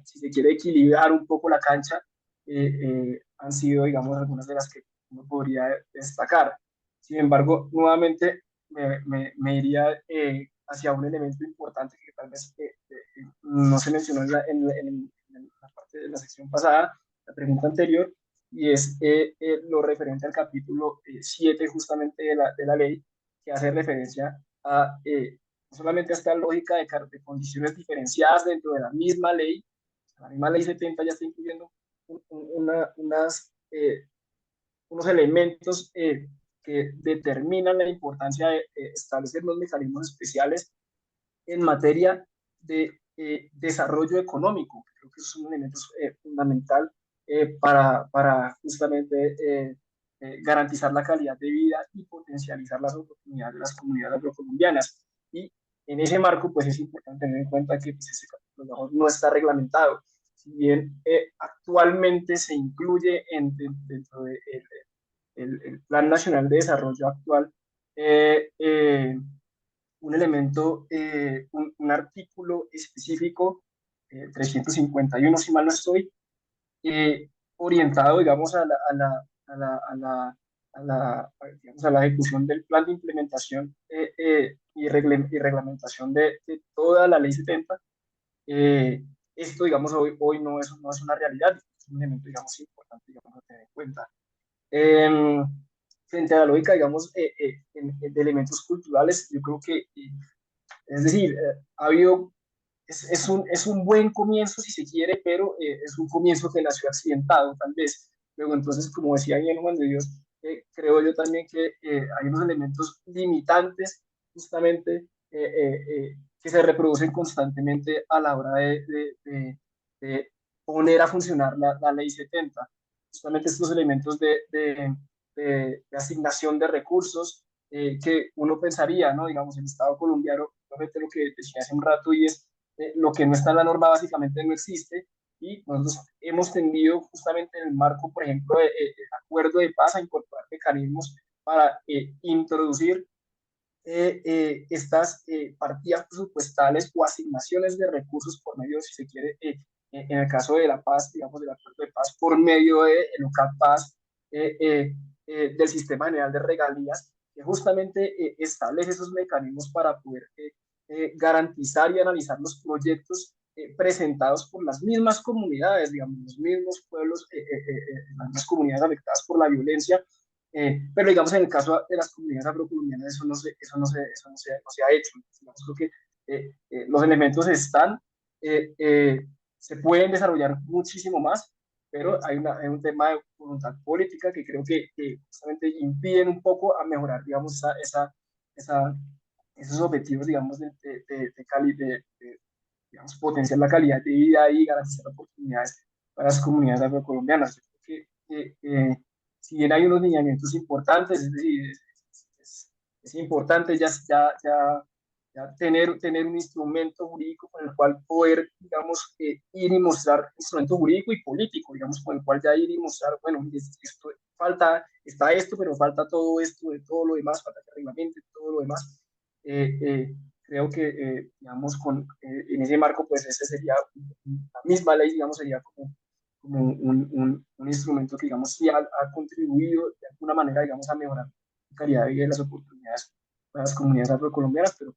si se quiere, equilibrar un poco la cancha, han sido, digamos, algunas de las que uno podría destacar. Sin embargo, nuevamente me iría hacia un elemento importante que tal vez no se mencionó en la parte de la sección pasada, la pregunta anterior, y es lo referente al capítulo 7 justamente de la ley, que hace referencia a no solamente a esta lógica de condiciones diferenciadas dentro de la misma ley 70 ya está incluyendo unos elementos que determinan la importancia de establecer los mecanismos especiales en materia de desarrollo económico. Creo que es un elemento fundamental para justamente garantizar la calidad de vida y potencializar las oportunidades de las comunidades afrocolombianas. Y en ese marco, pues es importante tener en cuenta que pues, ese capítulo, digamos, no está reglamentado. Si bien actualmente se incluye dentro del el Plan Nacional de Desarrollo actual, eh, eh, un elemento, un artículo específico, 351, si mal no estoy, eh, orientado, digamos, digamos, a la ejecución del plan de implementación y reglamentación de toda la ley 70. Eh, Esto, digamos, hoy no es una realidad, es un elemento, digamos, importante, digamos, a tener en cuenta. Eh, Frente a la lógica, digamos, de elementos culturales, yo creo que, es decir, ha habido es un buen comienzo, si se quiere, pero es un comienzo que nació accidentado, tal vez. Luego, entonces, como decía bien Juan de Dios, creo yo también que hay unos elementos limitantes, justamente, que se reproducen constantemente a la hora de poner a funcionar la ley 70. Justamente estos elementos de asignación de recursos que uno pensaría, ¿no? Digamos, el Estado colombiano, lo que decía hace un rato, y es lo que no está en la norma básicamente no existe, y nosotros hemos tendido justamente en el marco, por ejemplo, del acuerdo de paz a incorporar mecanismos para introducir estas partidas presupuestales o asignaciones de recursos por medio, si se quiere, en el caso de la paz, digamos, del acuerdo de paz, por medio de el OCAP Paz, del Sistema General de Regalías, que justamente establece esos mecanismos para poder garantizar y analizar los proyectos presentados por las mismas comunidades, digamos, los mismos pueblos, las mismas comunidades afectadas por la violencia, pero digamos en el caso de las comunidades afrocolombianas no se ha hecho. Digamos, creo que los elementos están, se pueden desarrollar muchísimo más, pero hay un tema de voluntad política que creo que justamente impiden un poco a mejorar, digamos, esa, esos objetivos, digamos, digamos, potenciar la calidad de vida y garantizar oportunidades para las comunidades afrocolombianas. Yo creo que si bien hay unos lineamientos importantes, es decir, es importante ya tener un instrumento jurídico con el cual poder, digamos, ir y mostrar, instrumento jurídico y político, digamos, con el cual ya ir y mostrar, bueno, esto, está esto, pero falta todo esto, de todo lo demás, falta que reglamente todo lo demás. Creo que, digamos, en ese marco, pues ese sería, la misma ley, digamos, sería como un instrumento que, digamos, sí ha contribuido de alguna manera, digamos, a mejorar la calidad de vida y las oportunidades para las comunidades afrocolombianas, pero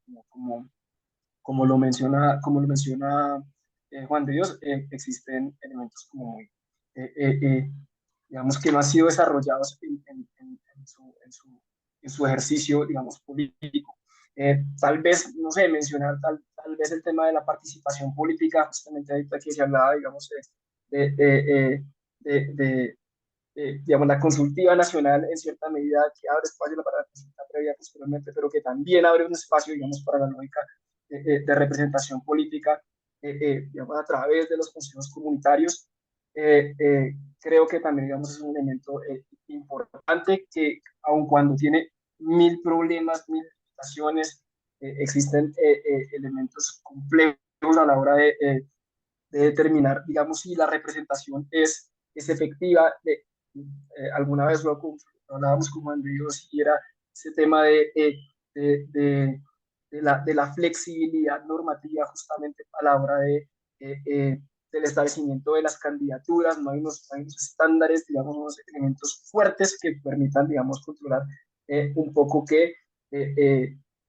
como lo menciona Juan de Dios, existen elementos como muy, eh, eh, eh, digamos, que no han sido desarrollados en su ejercicio, digamos, político. Tal vez, no sé, mencionar tal vez el tema de la participación política, justamente ahorita que se hablaba, digamos, de, de, de, digamos, la consultiva nacional en cierta medida que abre espacio para la consulta previa posteriormente, pero que también abre un espacio, digamos, para la lógica de representación política, digamos, a través de los consejos comunitarios. Creo que también, digamos, es un elemento importante que, aun cuando tiene mil problemas, mil limitaciones, existen elementos complejos a la hora de determinar, digamos, si la representación es efectiva. Alguna vez hablábamos con Juan de Dios y era ese tema de, de, de la flexibilidad normativa justamente a la hora del establecimiento de las candidaturas. No hay unos estándares, digamos, unos elementos fuertes que permitan, digamos, controlar un poco que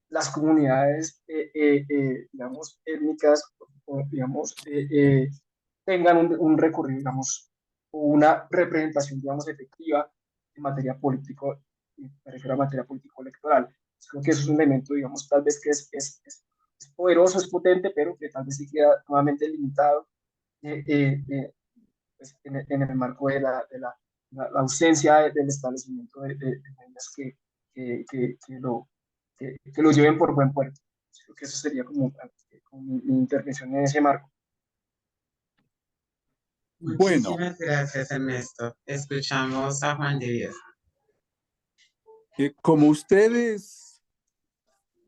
las comunidades, digamos, étnicas, digamos, tengan un recorrido, digamos, o una representación, digamos, efectiva en materia político, me refiero a materia político-electoral. Creo que eso es un elemento, digamos, tal vez que es poderoso, es potente, pero que tal vez sí queda nuevamente limitado pues, en el marco de la ausencia del establecimiento de medidas que lo lleven por buen puerto. Creo que eso sería como mi intervención en ese marco. Bueno, Muchísimas gracias, Ernesto. Escuchamos a Juan de Dios. como ustedes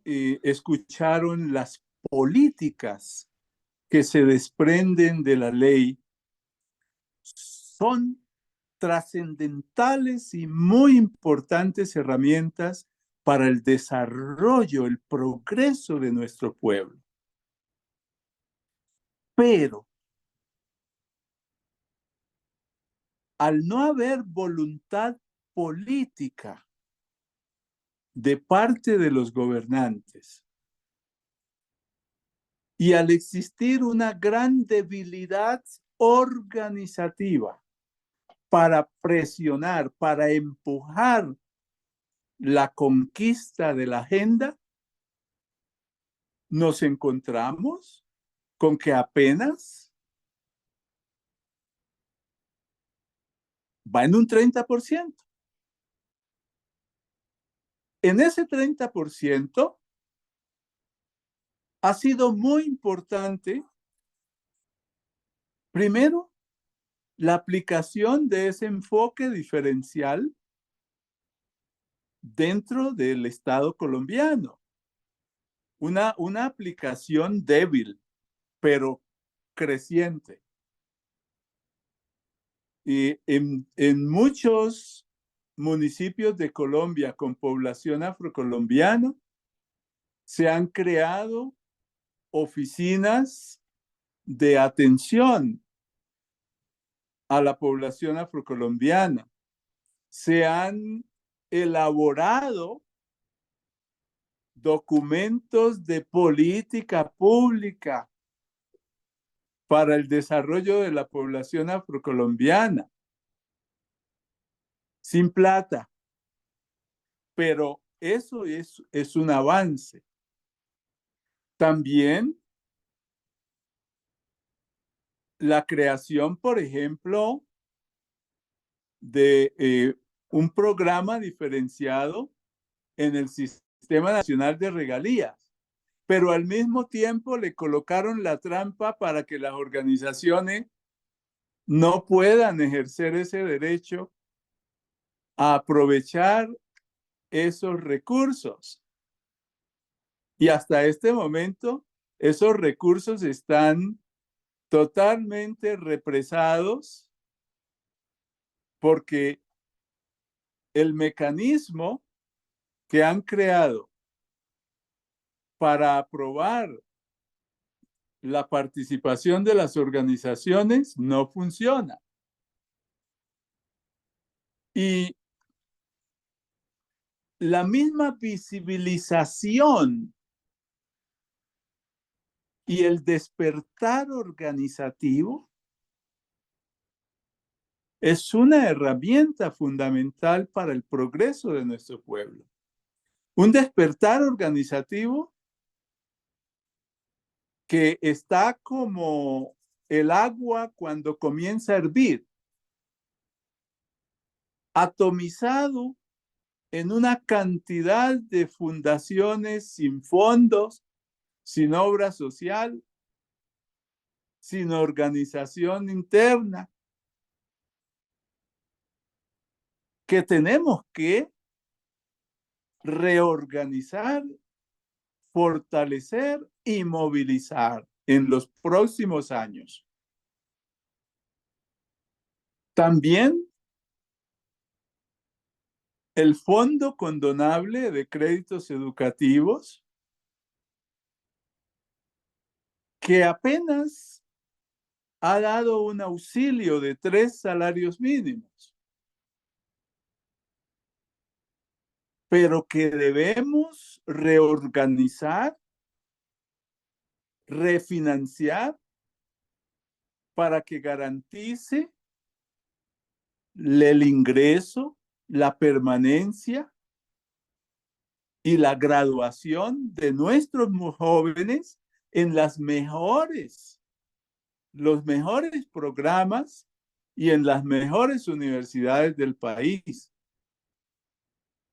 escucharon, las políticas que se desprenden de la ley son trascendentales y muy importantes herramientas para el desarrollo, el progreso de nuestro pueblo. Pero al no haber voluntad política de parte de los gobernantes y al existir una gran debilidad organizativa para presionar, para empujar la conquista de la agenda, nos encontramos con que apenas va en un 30%. En ese 30% ha sido muy importante, primero, la aplicación de ese enfoque diferencial dentro del Estado colombiano. Una aplicación débil, pero creciente. Y en muchos municipios de Colombia con población afrocolombiana se han creado oficinas de atención a la población afrocolombiana. Se han elaborado documentos de política pública para el desarrollo de la población afrocolombiana, sin plata, pero eso es un avance. También la creación, por ejemplo, de un programa diferenciado en el Sistema Nacional de Regalías, pero al mismo tiempo le colocaron la trampa para que las organizaciones no puedan ejercer ese derecho a aprovechar esos recursos. Y hasta este momento, esos recursos están totalmente represados porque el mecanismo que han creado para aprobar la participación de las organizaciones no funciona. Y la misma visibilización y el despertar organizativo es una herramienta fundamental para el progreso de nuestro pueblo. Un despertar organizativo que está como el agua cuando comienza a hervir, atomizado en una cantidad de fundaciones sin fondos, sin obra social, sin organización interna, que tenemos que reorganizar, fortalecer y movilizar en los próximos años. También el Fondo Condonable de Créditos Educativos, que apenas ha dado un auxilio de 3 salarios mínimos, pero que debemos reorganizar, refinanciar para que garantice el ingreso, la permanencia y la graduación de nuestros jóvenes en los mejores programas y en las mejores universidades del país.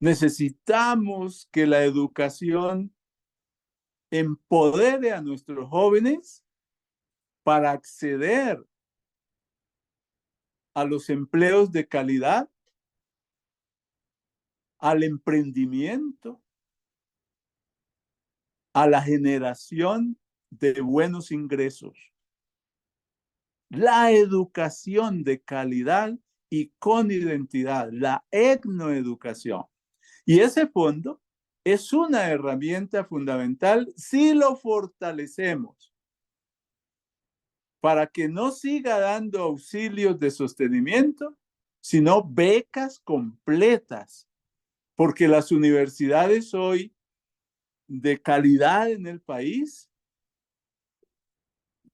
Necesitamos que la educación empodere a nuestros jóvenes para acceder a los empleos de calidad, al emprendimiento, a la generación de buenos ingresos. La educación de calidad y con identidad, la etnoeducación. Y ese fondo es una herramienta fundamental si lo fortalecemos para que no siga dando auxilios de sostenimiento, sino becas completas, porque las universidades hoy de calidad en el país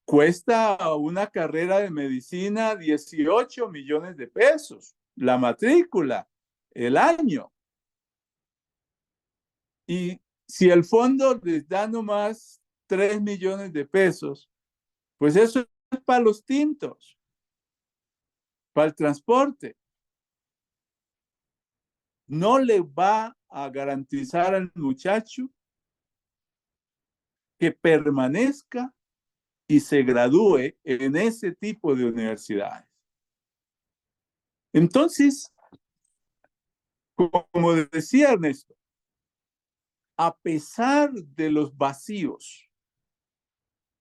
cuesta una carrera de medicina 18 millones de pesos, la matrícula, el año. Y si el fondo les da nomás 3 millones de pesos, pues eso es para los tintos, para el transporte. No le va a garantizar al muchacho que permanezca y se gradúe en ese tipo de universidades. Entonces, como decía Ernesto, a pesar de los vacíos,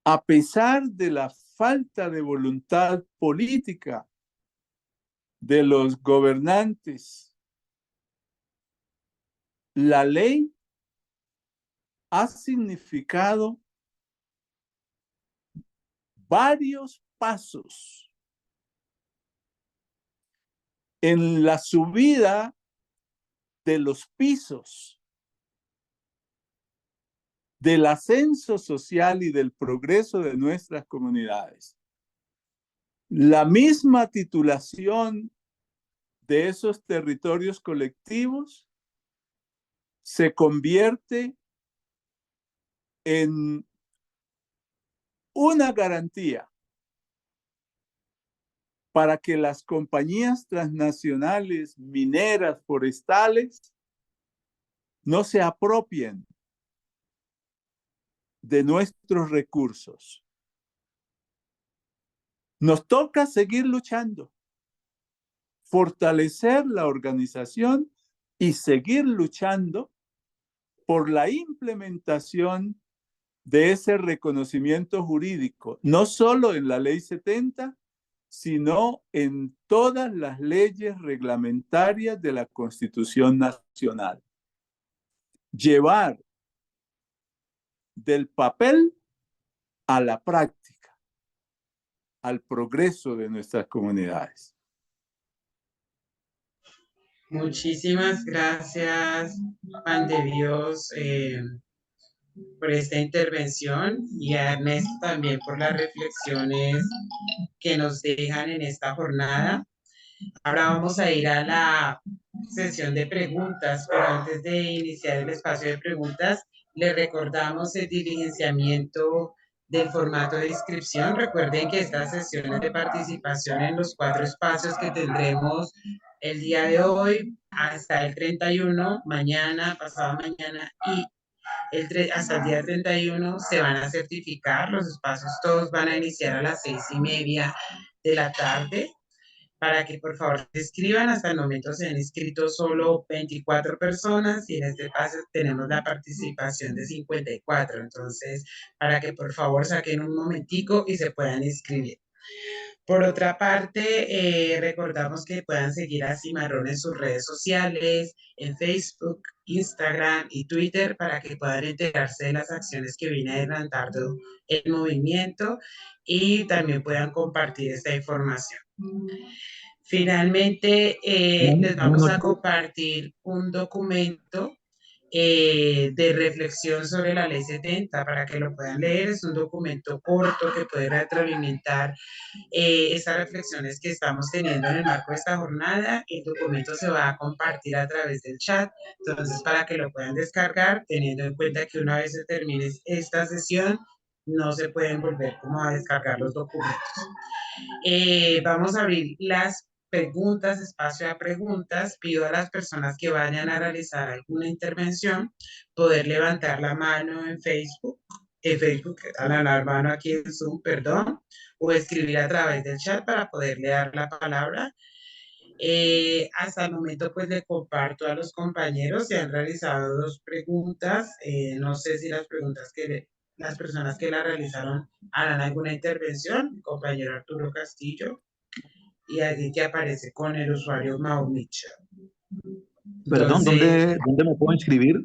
a pesar de la falta de voluntad política de los gobernantes, la ley ha significado varios pasos en la subida de los pisos del ascenso social y del progreso de nuestras comunidades. La misma titulación de esos territorios colectivos se convierte en una garantía para que las compañías transnacionales mineras forestales no se apropien de nuestros recursos. Nos toca seguir luchando, fortalecer la organización y seguir luchando por la implementación de ese reconocimiento jurídico, no solo en la Ley 70, sino en todas las leyes reglamentarias de la Constitución Nacional. Llevar del papel a la práctica, al progreso de nuestras comunidades. Muchísimas gracias, Juan de Dios, por esta intervención, y a Ernesto también por las reflexiones que nos dejan en esta jornada. Ahora vamos a ir a la sesión de preguntas, pero antes de iniciar el espacio de preguntas, le recordamos el diligenciamiento del formato de inscripción. Recuerden que estas sesiones de participación en los 4 espacios que tendremos el día de hoy hasta el 31, mañana, pasado mañana y hasta el día 31 se van a certificar. Los espacios todos van a iniciar a las 6:30 de la tarde. Para que por favor se escriban. Hasta el momento se han inscrito solo 24 personas y en este espacio tenemos la participación de 54. Entonces, para que por favor saquen un momentico y se puedan inscribir. Por otra parte, recordamos que puedan seguir a Cimarrón en sus redes sociales, en Facebook, Instagram y Twitter, para que puedan enterarse de las acciones que viene adelantando el movimiento y también puedan compartir esta información. Finalmente, les vamos a compartir un documento de reflexión sobre la Ley 70 para que lo puedan leer. Es un documento corto que puede retroalimentar estas reflexiones que estamos teniendo en el marco de esta jornada. El documento se va a compartir a través del chat, entonces para que lo puedan descargar, teniendo en cuenta que una vez se termine esta sesión, no se pueden volver como a descargar los documentos. Vamos a abrir las preguntas, espacio a preguntas. Pido a las personas que vayan a realizar alguna intervención poder levantar la mano en Facebook, a la mano aquí en Zoom, perdón, o escribir a través del chat para poderle dar la palabra. Hasta el momento, pues le comparto a los compañeros, se han realizado dos preguntas. No sé si las personas que la realizaron harán alguna intervención. Mi compañero Arturo Castillo y alguien que aparece con el usuario Maumicha. Perdón, Entonces, ¿dónde me puedo inscribir?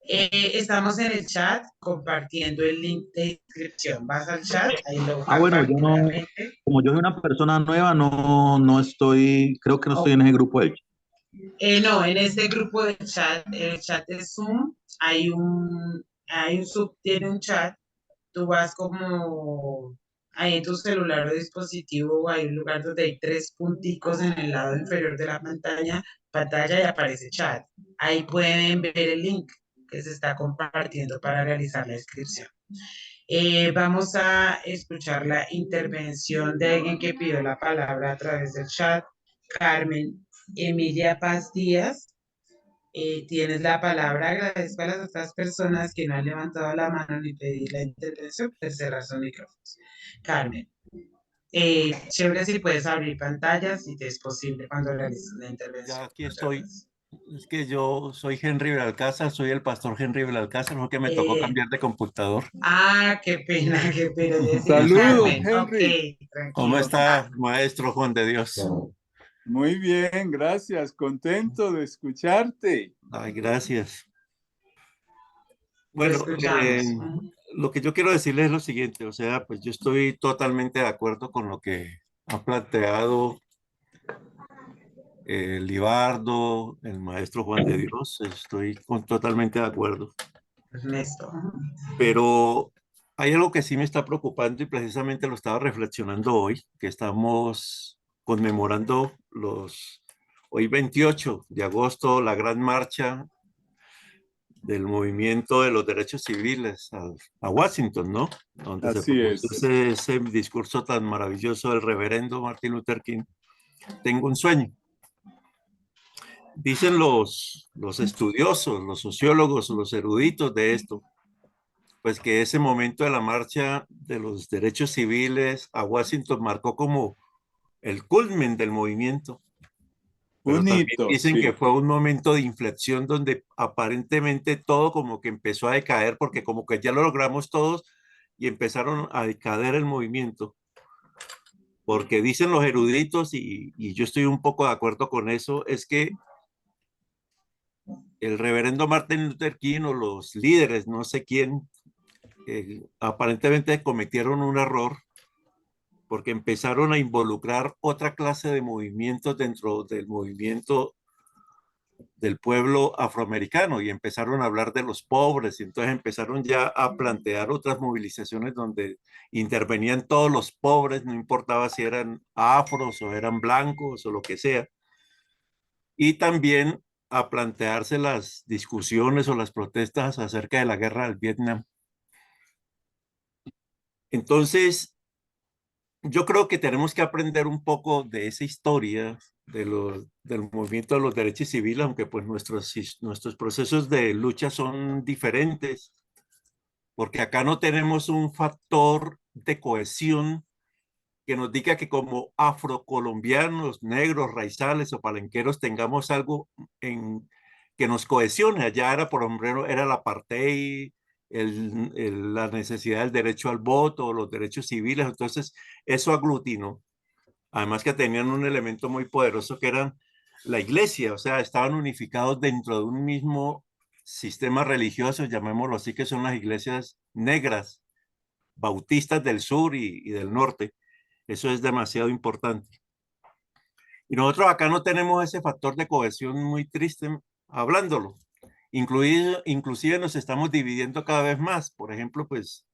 estamos en el chat compartiendo el link de inscripción. Vas al chat, ahí lo Bueno, yo no, nuevamente. como yo soy una persona nueva, no estoy, creo que no estoy en ese grupo de hecho. No, en este grupo de chat, el chat de Zoom, tiene un chat, tú vas como ahí en tu celular o dispositivo, hay un lugar donde hay tres punticos en el lado inferior de la pantalla y aparece chat. Ahí pueden ver el link que se está compartiendo para realizar la inscripción. Vamos a escuchar la intervención de alguien que pidió la palabra a través del chat. Carmen Emilia Paz Díaz, tienes la palabra. Agradezco a las otras personas que no han levantado la mano ni pedir la intervención, pues cerrar sus micrófonos. Carmen, chévere si puedes abrir pantallas si te es posible cuando realices la intervención. Ya aquí estoy. Es que yo soy Henry Belalcázar, soy el pastor Henry Belalcázar, porque me tocó cambiar de computador. Qué pena, qué pena. Saludos, Carmen, Henry. ¿Cómo tranquilo. está, maestro Juan de Dios? Muy bien, gracias. Contento de escucharte. Ay, gracias. Te Bueno, escuchamos. lo que yo quiero decirles es lo siguiente, o sea, pues yo estoy totalmente de acuerdo con lo que ha planteado Libardo, el maestro Juan de Dios, estoy totalmente de acuerdo. Ernesto. Pero hay algo que sí me está preocupando y precisamente lo estaba reflexionando hoy, que estamos conmemorando hoy 28 de agosto, la gran marcha del movimiento de los derechos civiles a Washington, ¿no? Donde se Así propuso es. ese discurso tan maravilloso del reverendo Martin Luther King. Tengo un sueño. Dicen los estudiosos, los sociólogos, los eruditos de esto, pues que ese momento de la marcha de los derechos civiles a Washington marcó como el culmen del movimiento. Pero Un también hito, dicen que sí. fue un momento de inflexión donde aparentemente todo como que empezó a decaer porque como que ya lo logramos todos y empezaron a decaer el movimiento. Porque dicen los eruditos, y yo estoy un poco de acuerdo con eso, es que el reverendo Martin Luther King o los líderes, no sé quién, aparentemente cometieron un error porque empezaron a involucrar otra clase de movimientos dentro del movimiento del pueblo afroamericano y empezaron a hablar de los pobres y entonces empezaron ya a plantear otras movilizaciones donde intervenían todos los pobres, no importaba si eran afros o eran blancos o lo que sea. Y también a plantearse las discusiones o las protestas acerca de la guerra del Vietnam. Entonces, yo creo que tenemos que aprender un poco de esa historia del movimiento de los derechos civiles, aunque pues nuestros procesos de lucha son diferentes, porque acá no tenemos un factor de cohesión que nos diga que como afrocolombianos, negros, raizales o palenqueros tengamos algo que nos cohesione. Allá era, por ejemplo, era el apartheid, la necesidad del derecho al voto, los derechos civiles. Entonces, eso aglutinó. Además que tenían un elemento muy poderoso que eran la iglesia, o sea, estaban unificados dentro de un mismo sistema religioso, llamémoslo así, que son las iglesias negras, bautistas del sur y del norte. Eso es demasiado importante. Y nosotros acá no tenemos ese factor de cohesión, muy triste hablándolo. Inclusive nos estamos dividiendo cada vez más. Por ejemplo, pues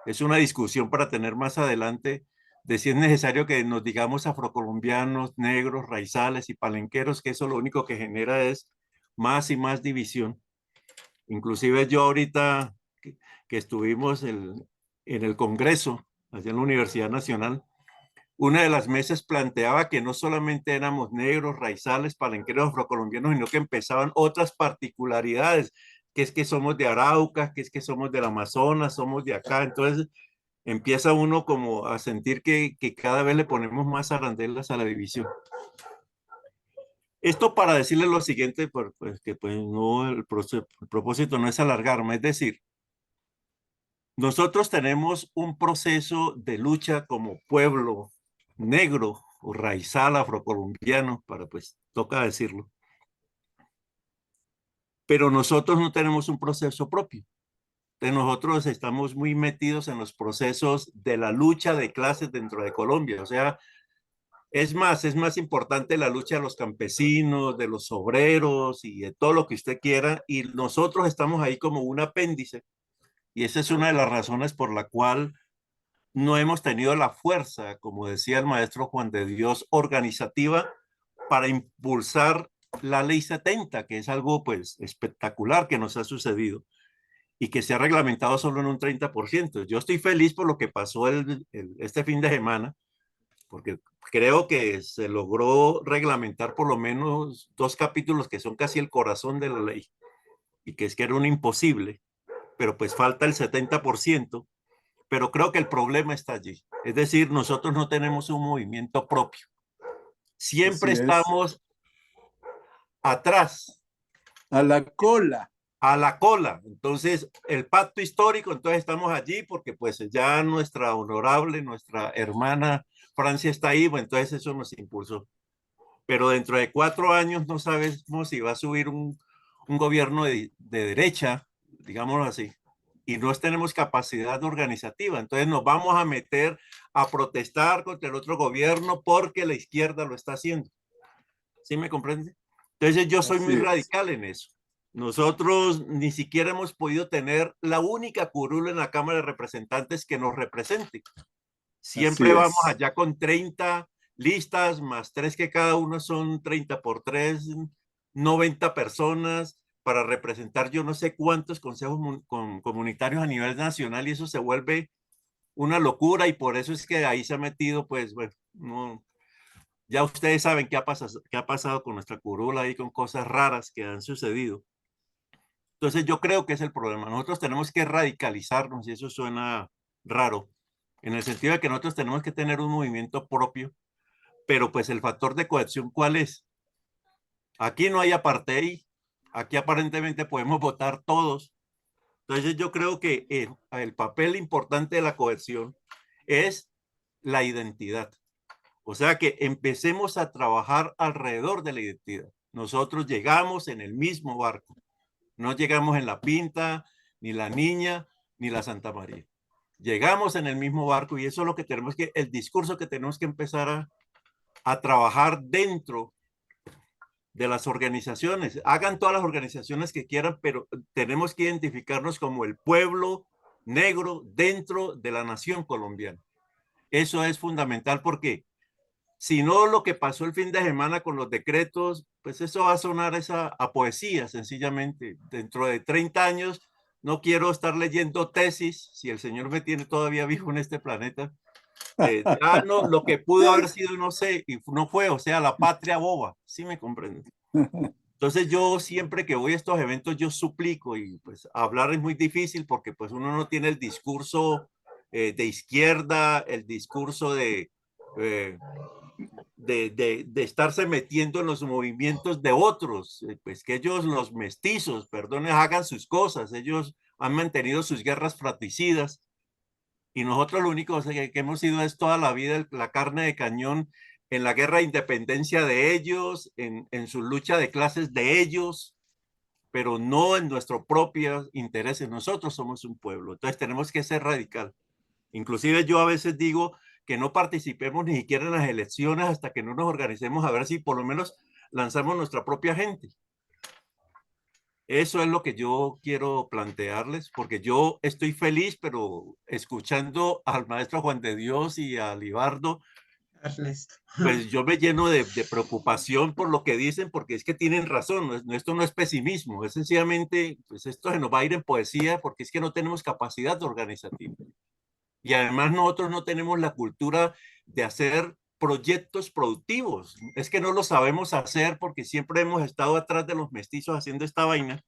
es una discusión para tener más adelante de si es necesario que nos digamos afrocolombianos, negros, raizales y palenqueros, que eso lo único que genera es más y más división. Inclusive yo ahorita que estuvimos en el Congreso, allá en la Universidad Nacional, una de las mesas planteaba que no solamente éramos negros, raizales, palenqueros, afrocolombianos, sino que empezaban otras particularidades, que es que somos de Arauca, que es que somos del Amazonas, somos de acá. Entonces empieza uno como a sentir que cada vez le ponemos más arandelas a la división. Esto para decirle lo siguiente, pues que pues no, el propósito no es alargarme, es decir, nosotros tenemos un proceso de lucha como pueblo negro o raizal afrocolombiano, para pues toca decirlo, pero nosotros no tenemos un proceso propio. Nosotros estamos muy metidos en los procesos de la lucha de clases dentro de Colombia, o sea, es más importante la lucha de los campesinos, de los obreros y de todo lo que usted quiera, y nosotros estamos ahí como un apéndice, y esa es una de las razones por la cual no hemos tenido la fuerza, como decía el maestro Juan de Dios, organizativa para impulsar la ley 70, que es algo pues espectacular que nos ha sucedido y que se ha reglamentado solo en un 30%. Yo estoy feliz por lo que pasó este fin de semana, porque creo que se logró reglamentar por lo menos 2 capítulos que son casi el corazón de la ley y que es que era un imposible, pero pues falta el 70%, pero creo que el problema está allí. Es decir, nosotros no tenemos un movimiento propio. Siempre Así es. estamos atrás, A la cola. a la cola. Entonces, el pacto histórico, entonces estamos allí porque pues ya nuestra honorable, nuestra hermana Francia está ahí, pues entonces eso nos impulsó. Pero dentro de 4 años no sabemos si va a subir un gobierno de derecha, digámoslo así, y no tenemos capacidad organizativa. Entonces nos vamos a meter a protestar contra el otro gobierno porque la izquierda lo está haciendo. ¿Sí me comprende? Entonces yo soy muy Así es. radical en eso. Nosotros ni siquiera hemos podido tener la única curul en la Cámara de Representantes que nos represente. Siempre Así vamos es. allá con 30 listas, más 3 que cada uno son 30 por 3, 90 personas para representar yo no sé cuántos consejos comunitarios a nivel nacional, y eso se vuelve una locura, y por eso es que ahí se ha metido, pues, bueno, no, ya ustedes saben qué ha pasado con nuestra curula ahí, con cosas raras que han sucedido. Entonces yo creo que es el problema. Nosotros tenemos que radicalizarnos, y eso suena raro, en el sentido de que nosotros tenemos que tener un movimiento propio, pero pues el factor de cohesión, ¿cuál es? Aquí no hay apartheid, aquí aparentemente podemos votar todos. Entonces yo creo que el papel importante de la cohesión es la identidad. O sea que empecemos a trabajar alrededor de la identidad. Nosotros llegamos en el mismo barco. No llegamos en la Pinta, ni la Niña, ni la Santa María. Llegamos en el mismo barco, y eso es lo que tenemos que, el discurso que tenemos que empezar a trabajar dentro de las organizaciones. Hagan todas las organizaciones que quieran, pero tenemos que identificarnos como el pueblo negro dentro de la nación colombiana. Eso es fundamental, porque si no, lo que pasó el fin de semana con los decretos, pues eso va a sonar a poesía, sencillamente. Dentro de 30 años no quiero estar leyendo tesis, si el Señor me tiene todavía vivo en este planeta. Ya no, lo que pudo haber sido, no sé, y no fue, o sea, la patria boba, ¿sí me comprenden? Entonces yo siempre que voy a estos eventos, yo suplico, y pues hablar es muy difícil porque pues uno no tiene el discurso de izquierda, el discurso de estarse metiendo en los movimientos de otros, pues que ellos, los mestizos, perdón, hagan sus cosas. Ellos han mantenido sus guerras fratricidas, y nosotros lo único que hemos sido es toda la vida la carne de cañón en la guerra de independencia de ellos, en su lucha de clases de ellos, pero no en nuestros propios intereses. Nosotros somos un pueblo, entonces tenemos que ser radical. Inclusive yo a veces digo que no participemos ni siquiera en las elecciones hasta que no nos organicemos, a ver si por lo menos lanzamos nuestra propia gente. Eso es lo que yo quiero plantearles, porque yo estoy feliz, pero escuchando al maestro Juan de Dios y a Libardo, Ernesto. pues yo me lleno de preocupación por lo que dicen, porque es que tienen razón. Esto no es pesimismo, es sencillamente, pues esto se nos va a ir en poesía, porque es que no tenemos capacidad organizativa. Y además nosotros no tenemos la cultura de hacer proyectos productivos. Es que no lo sabemos hacer porque siempre hemos estado atrás de los mestizos haciendo esta vaina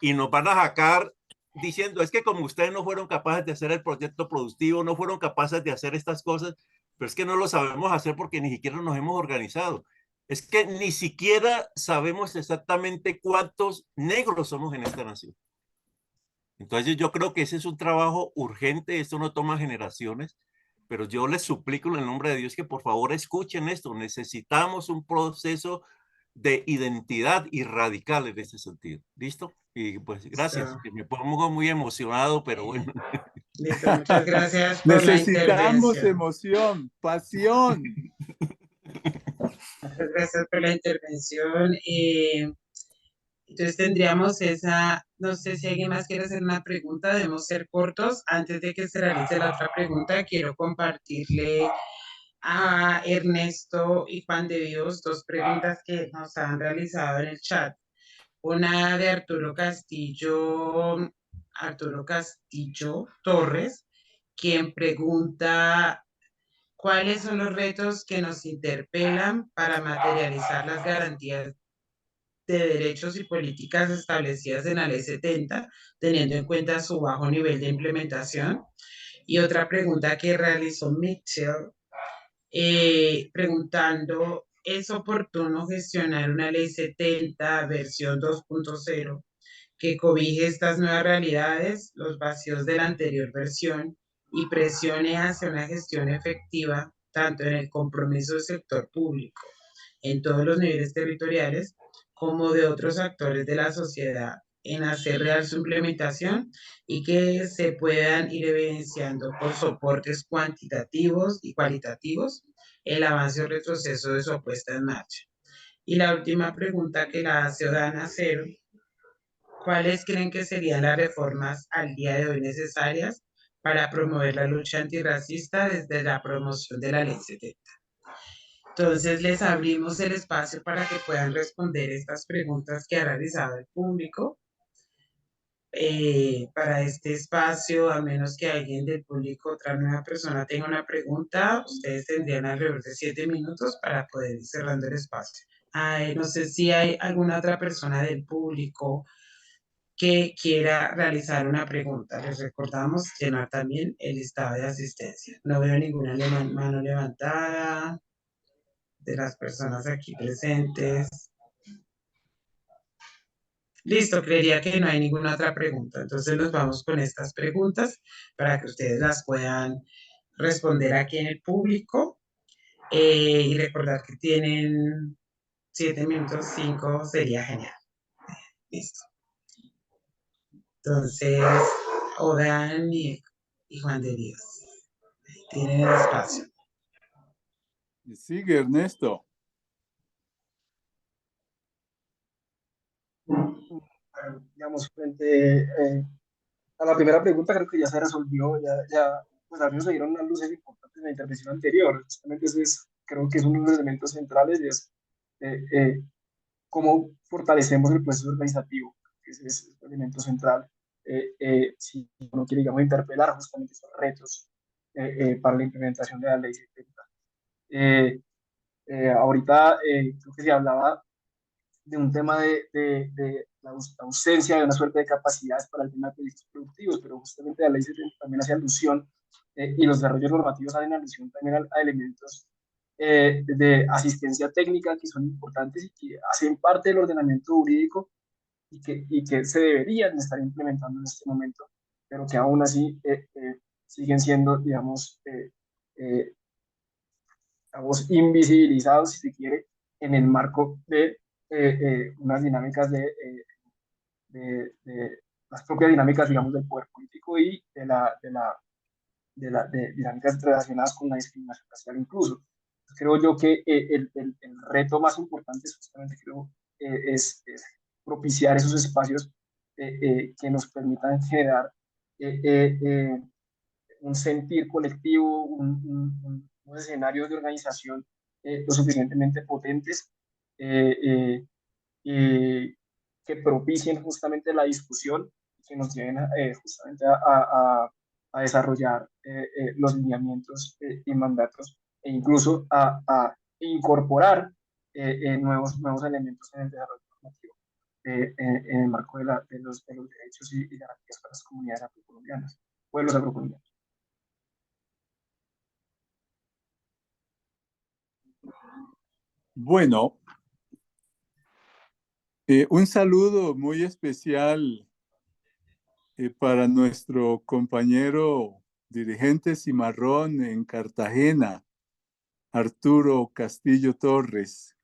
y nos van a sacar diciendo, es que como ustedes no fueron capaces de hacer el proyecto productivo, no fueron capaces de hacer estas cosas, pero es que no lo sabemos hacer porque ni siquiera nos hemos organizado. Es que ni siquiera sabemos exactamente cuántos negros somos en esta nación. Entonces yo creo que ese es un trabajo urgente, esto no toma generaciones, pero yo les suplico en el nombre de Dios que por favor escuchen esto, necesitamos un proceso de identidad y radical en ese sentido. ¿Listo? Y pues gracias, Listo. que me pongo muy emocionado, pero bueno. Listo, muchas gracias por la Necesitamos intervención. emoción, pasión. Muchas gracias por la intervención. Entonces tendríamos esa, no sé si alguien más quiere hacer una pregunta, debemos ser cortos. Antes de que se realice la otra pregunta, quiero compartirle a Ernesto y Juan de Dios dos preguntas que nos han realizado en el chat. Una de Arturo Castillo Torres, quien pregunta cuáles son los retos que nos interpelan para materializar las garantías de derechos y políticas establecidas en la Ley 70, teniendo en cuenta su bajo nivel de implementación. Y otra pregunta que realizó Mitchell, preguntando, ¿es oportuno gestionar una Ley 70 versión 2.0 que cobije estas nuevas realidades, los vacíos de la anterior versión y presione hacia una gestión efectiva, tanto en el compromiso del sector público, en todos los niveles territoriales, como de otros actores de la sociedad, en hacer real su implementación y que se puedan ir evidenciando por soportes cuantitativos y cualitativos el avance o retroceso de su puesta en marcha? Y la última pregunta que la hace Odana Cero: ¿cuáles creen que serían las reformas al día de hoy necesarias para promover la lucha antirracista desde la promoción de la Ley 70? Entonces les abrimos el espacio para que puedan responder estas preguntas que ha realizado el público. Para este espacio, a menos que alguien del público, otra nueva persona tenga una pregunta, ustedes tendrían alrededor de 7 minutos para poder ir cerrando el espacio. No sé si hay alguna otra persona del público que quiera realizar una pregunta. Les recordamos llenar también el listado de asistencia. No veo ninguna mano levantada de las personas aquí presentes. Listo, creería que no hay ninguna otra pregunta. Entonces nos vamos con estas preguntas para que ustedes las puedan responder aquí en el público. Y recordar que tienen 7 minutos, 5 sería genial. Listo. Entonces, Odan y Juan de Dios tienen el espacio. Y sigue Ernesto. Digamos, frente a la primera pregunta, creo que ya se resolvió, pues al menos se dieron unas luces importantes en la intervención anterior. Justamente eso es, creo que es uno de los elementos centrales, y es cómo fortalecemos el proceso organizativo. Ese es el elemento central. Si uno quiere, digamos, interpelar justamente esos retos para la implementación de la ley 70. Ahorita creo que se hablaba de un tema de la ausencia de una suerte de capacidades para el tema de proyectos productivos, pero justamente la ley 70 también hace alusión, y los desarrollos normativos hacen alusión también a elementos de asistencia técnica que son importantes y que hacen parte del ordenamiento jurídico y que se deberían estar implementando en este momento, pero que aún así siguen siendo, digamos, invisibilizados, si se quiere, en el marco de unas dinámicas de las propias dinámicas, digamos, del poder político y de dinámicas relacionadas con la discriminación racial incluso. Creo yo que el reto más importante es justamente, creo, es propiciar esos espacios que nos permitan generar un sentir colectivo, unos escenarios de organización lo suficientemente potentes que propicien justamente la discusión, que nos lleven justamente a a desarrollar los lineamientos y mandatos e incluso a incorporar nuevos elementos en el desarrollo normativo en el marco de los derechos y garantías para las comunidades afrocolombianas, pueblos afrocolombianos. Bueno, un saludo muy especial para nuestro compañero dirigente cimarrón en Cartagena, Arturo Castillo Torres.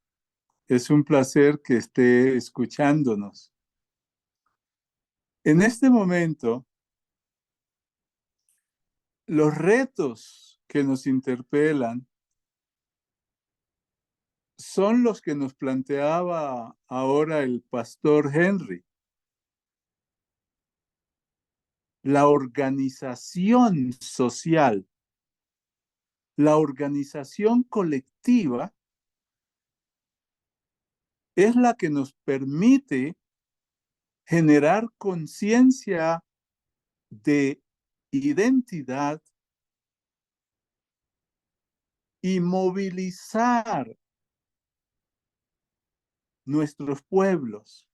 Es un placer que esté escuchándonos. En este momento, los retos que nos interpelan son los que nos planteaba ahora el pastor Henry. La organización social, la organización colectiva es la que nos permite generar conciencia de identidad y movilizar nuestros pueblos,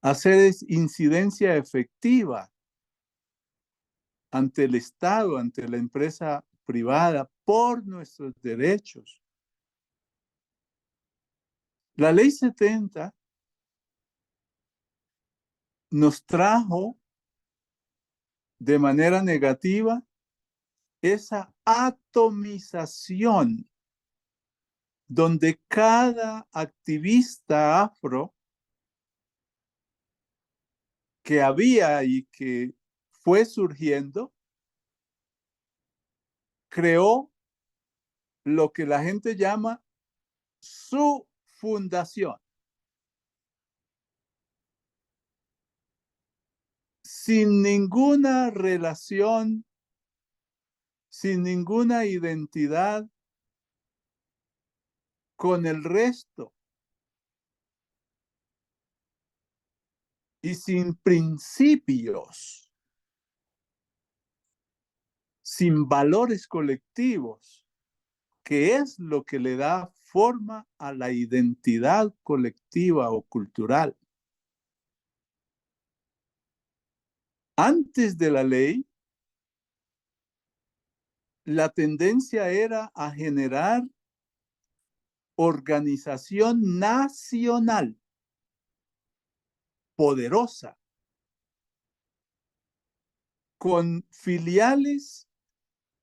hacer incidencia efectiva ante el Estado, ante la empresa privada, por nuestros derechos. La Ley 70 nos trajo de manera negativa esa atomización donde cada activista afro que había y que fue surgiendo, creó lo que la gente llama su fundación. Sin ninguna relación, sin ninguna identidad con el resto y sin principios, sin valores colectivos, que es lo que le da forma a la identidad colectiva o cultural. Antes de la ley, la tendencia era a generar organización nacional poderosa, con filiales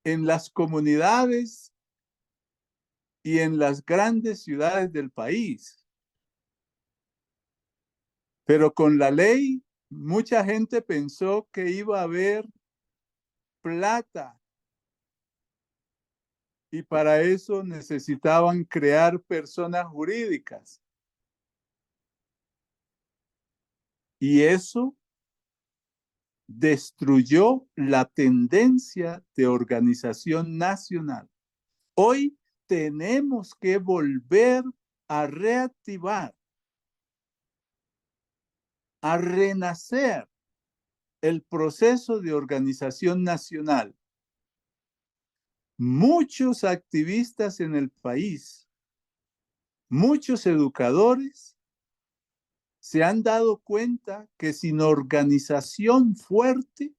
en las comunidades y en las grandes ciudades del país. Pero con la ley, mucha gente pensó que iba a haber plata y para eso necesitaban crear personas jurídicas. Y eso destruyó la tendencia de organización nacional. Hoy tenemos que volver a reactivar, a renacer el proceso de organización nacional. Muchos activistas en el país, muchos educadores se han dado cuenta que sin organización fuerte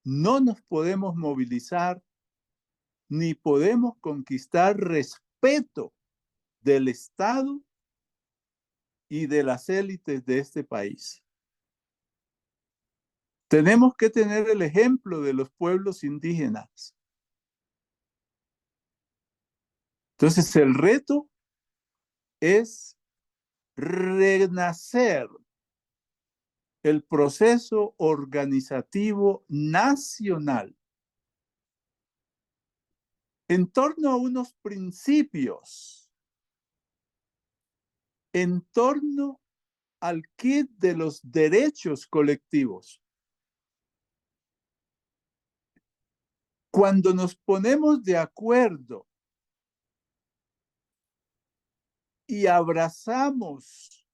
no nos podemos movilizar ni podemos conquistar respeto del Estado y de las élites de este país. Tenemos que tener el ejemplo de los pueblos indígenas. Entonces, el reto es renacer el proceso organizativo nacional en torno a unos principios, en torno al kit de los derechos colectivos. Cuando nos ponemos de acuerdo y abrazamos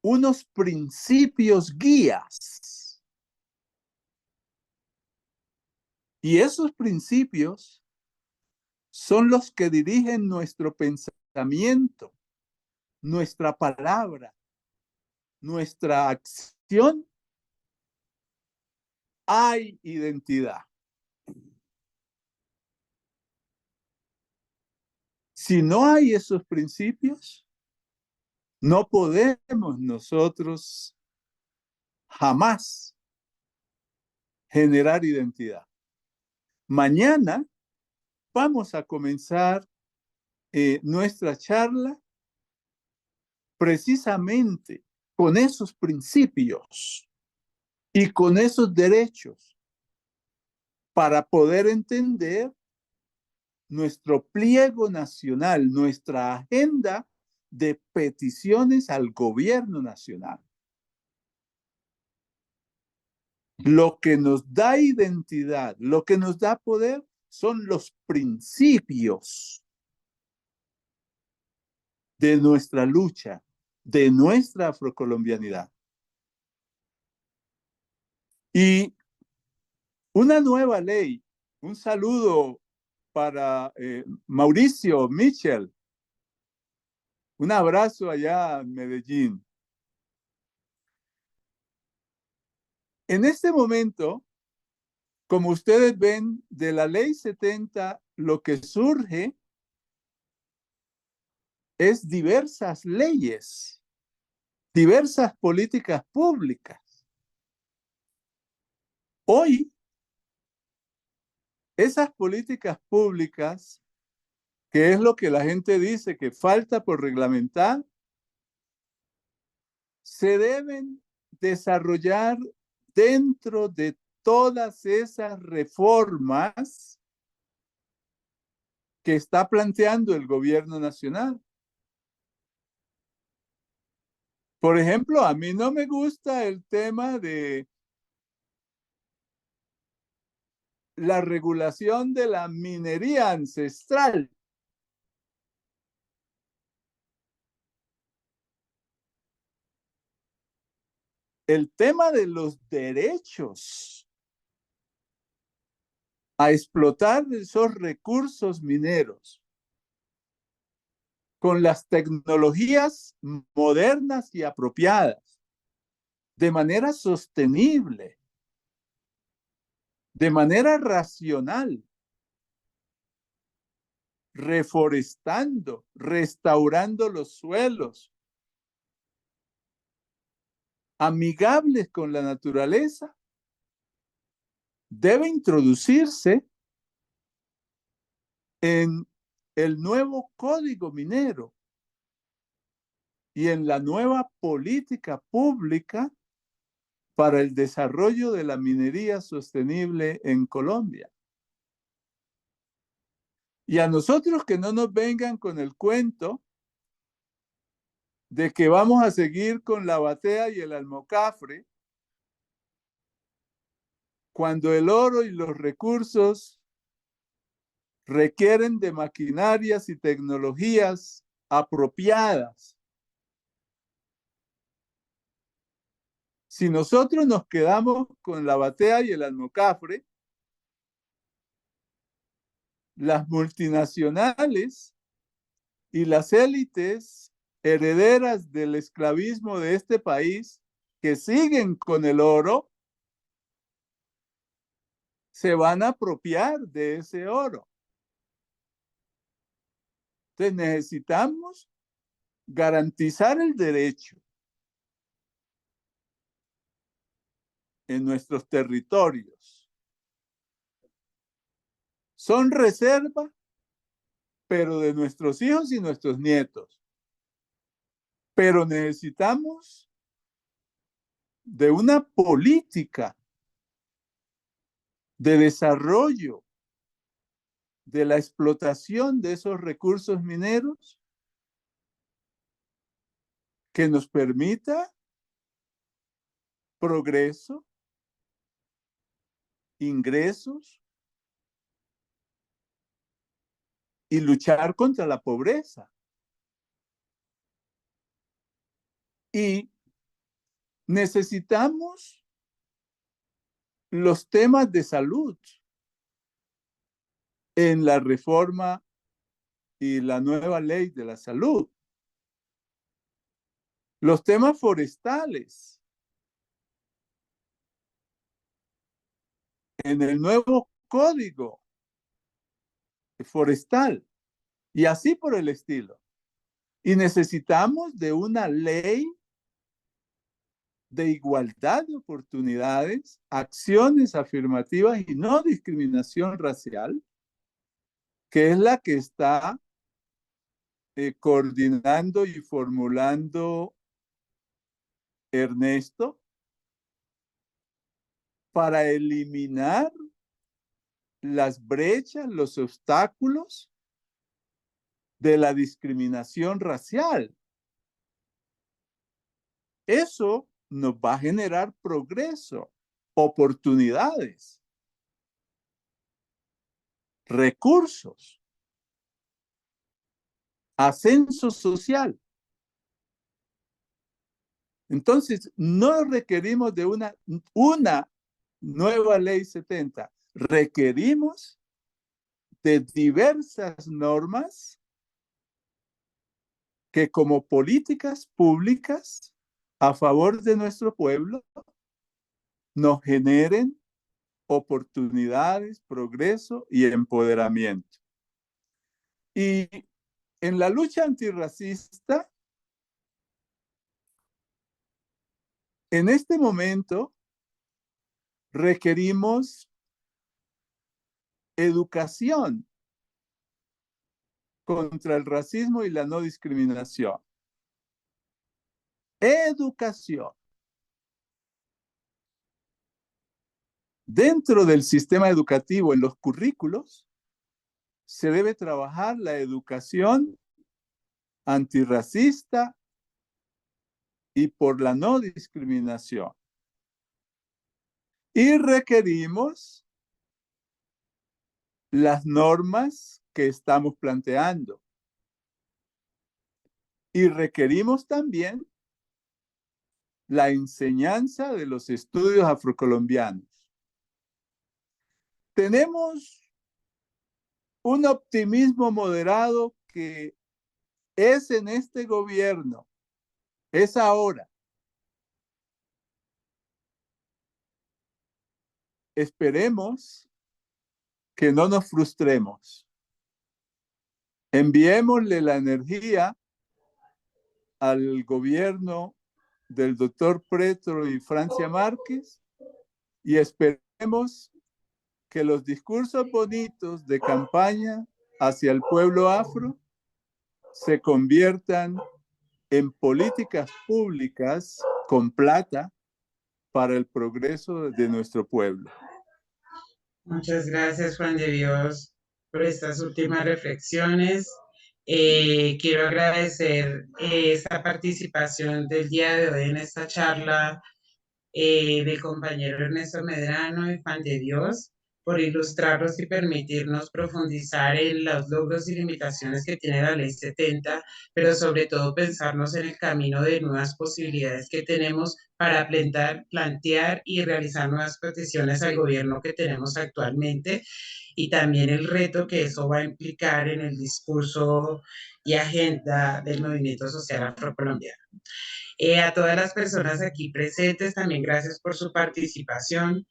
unos principios guías Y esos principios son los que dirigen nuestro pensamiento, nuestra palabra, nuestra acción. Hay identidad. Si no hay esos principios, no podemos nosotros jamás generar identidad. Mañana vamos a comenzar nuestra charla precisamente con esos principios y con esos derechos para poder entender nuestro pliego nacional, nuestra agenda de peticiones al gobierno nacional. Lo que nos da identidad, lo que nos da poder son los principios de nuestra lucha, de nuestra afrocolombianidad. Y una nueva ley, un saludo para Mauricio Mitchell, un abrazo allá en Medellín. En este momento, como ustedes ven, de la ley 70, lo que surge es diversas leyes, diversas políticas públicas. Hoy, esas políticas públicas, que es lo que la gente dice que falta por reglamentar, se deben desarrollar dentro de todas esas reformas que está planteando el gobierno nacional. Por ejemplo, a mí no me gusta el tema de la regulación de la minería ancestral. El tema de los derechos a explotar esos recursos mineros con las tecnologías modernas y apropiadas, de manera sostenible, de manera racional, reforestando, restaurando los suelos, amigables con la naturaleza, debe introducirse en el nuevo código minero y en la nueva política pública para el desarrollo de la minería sostenible en Colombia. Y a nosotros que no nos vengan con el cuento de que vamos a seguir con la batea y el almocafre cuando el oro y los recursos requieren de maquinarias y tecnologías apropiadas. Si nosotros nos quedamos con la batea y el almocafre, las multinacionales y las élites herederas del esclavismo de este país que siguen con el oro, se van a apropiar de ese oro. Entonces necesitamos garantizar el derecho en nuestros territorios. Son reserva, pero de nuestros hijos y nuestros nietos. Pero necesitamos de una política de desarrollo de la explotación de esos recursos mineros que nos permita progreso, ingresos y luchar contra la pobreza. Y necesitamos los temas de salud, en la reforma y la nueva ley de la salud. Los temas forestales. En el nuevo código forestal. Y así por el estilo. Y necesitamos de una ley de igualdad de oportunidades, acciones afirmativas y no discriminación racial, que es la que está coordinando y formulando Ernesto para eliminar las brechas, los obstáculos de la discriminación racial. Eso nos va a generar progreso, oportunidades, recursos, ascenso social. Entonces, no requerimos de una nueva ley 70, requerimos de diversas normas que como políticas públicas a favor de nuestro pueblo nos generen oportunidades, progreso y empoderamiento. Y en la lucha antirracista, en este momento requerimos educación contra el racismo y la no discriminación. Educación. Dentro del sistema educativo, en los currículos, se debe trabajar la educación antirracista y por la no discriminación. Y requerimos las normas que estamos planteando. Y requerimos también la enseñanza de los estudios afrocolombianos. Tenemos un optimismo moderado que es en este gobierno, es ahora. Esperemos que no nos frustremos. Enviémosle la energía al gobierno del doctor Petro y Francia Márquez y esperemos que los discursos bonitos de campaña hacia el pueblo afro se conviertan en políticas públicas con plata para el progreso de nuestro pueblo. Muchas gracias, Juan de Dios, por estas últimas reflexiones. Quiero agradecer esta participación del día de hoy en esta charla del compañero Ernesto Medrano y Juan de Dios por ilustrarnos y permitirnos profundizar en los logros y limitaciones que tiene la Ley 70, pero sobre todo pensarnos en el camino de nuevas posibilidades que tenemos para plantear y realizar nuevas peticiones al gobierno que tenemos actualmente y también el reto que eso va a implicar en el discurso y agenda del movimiento social afrocolombiano. A todas las personas aquí presentes, también gracias por su participación.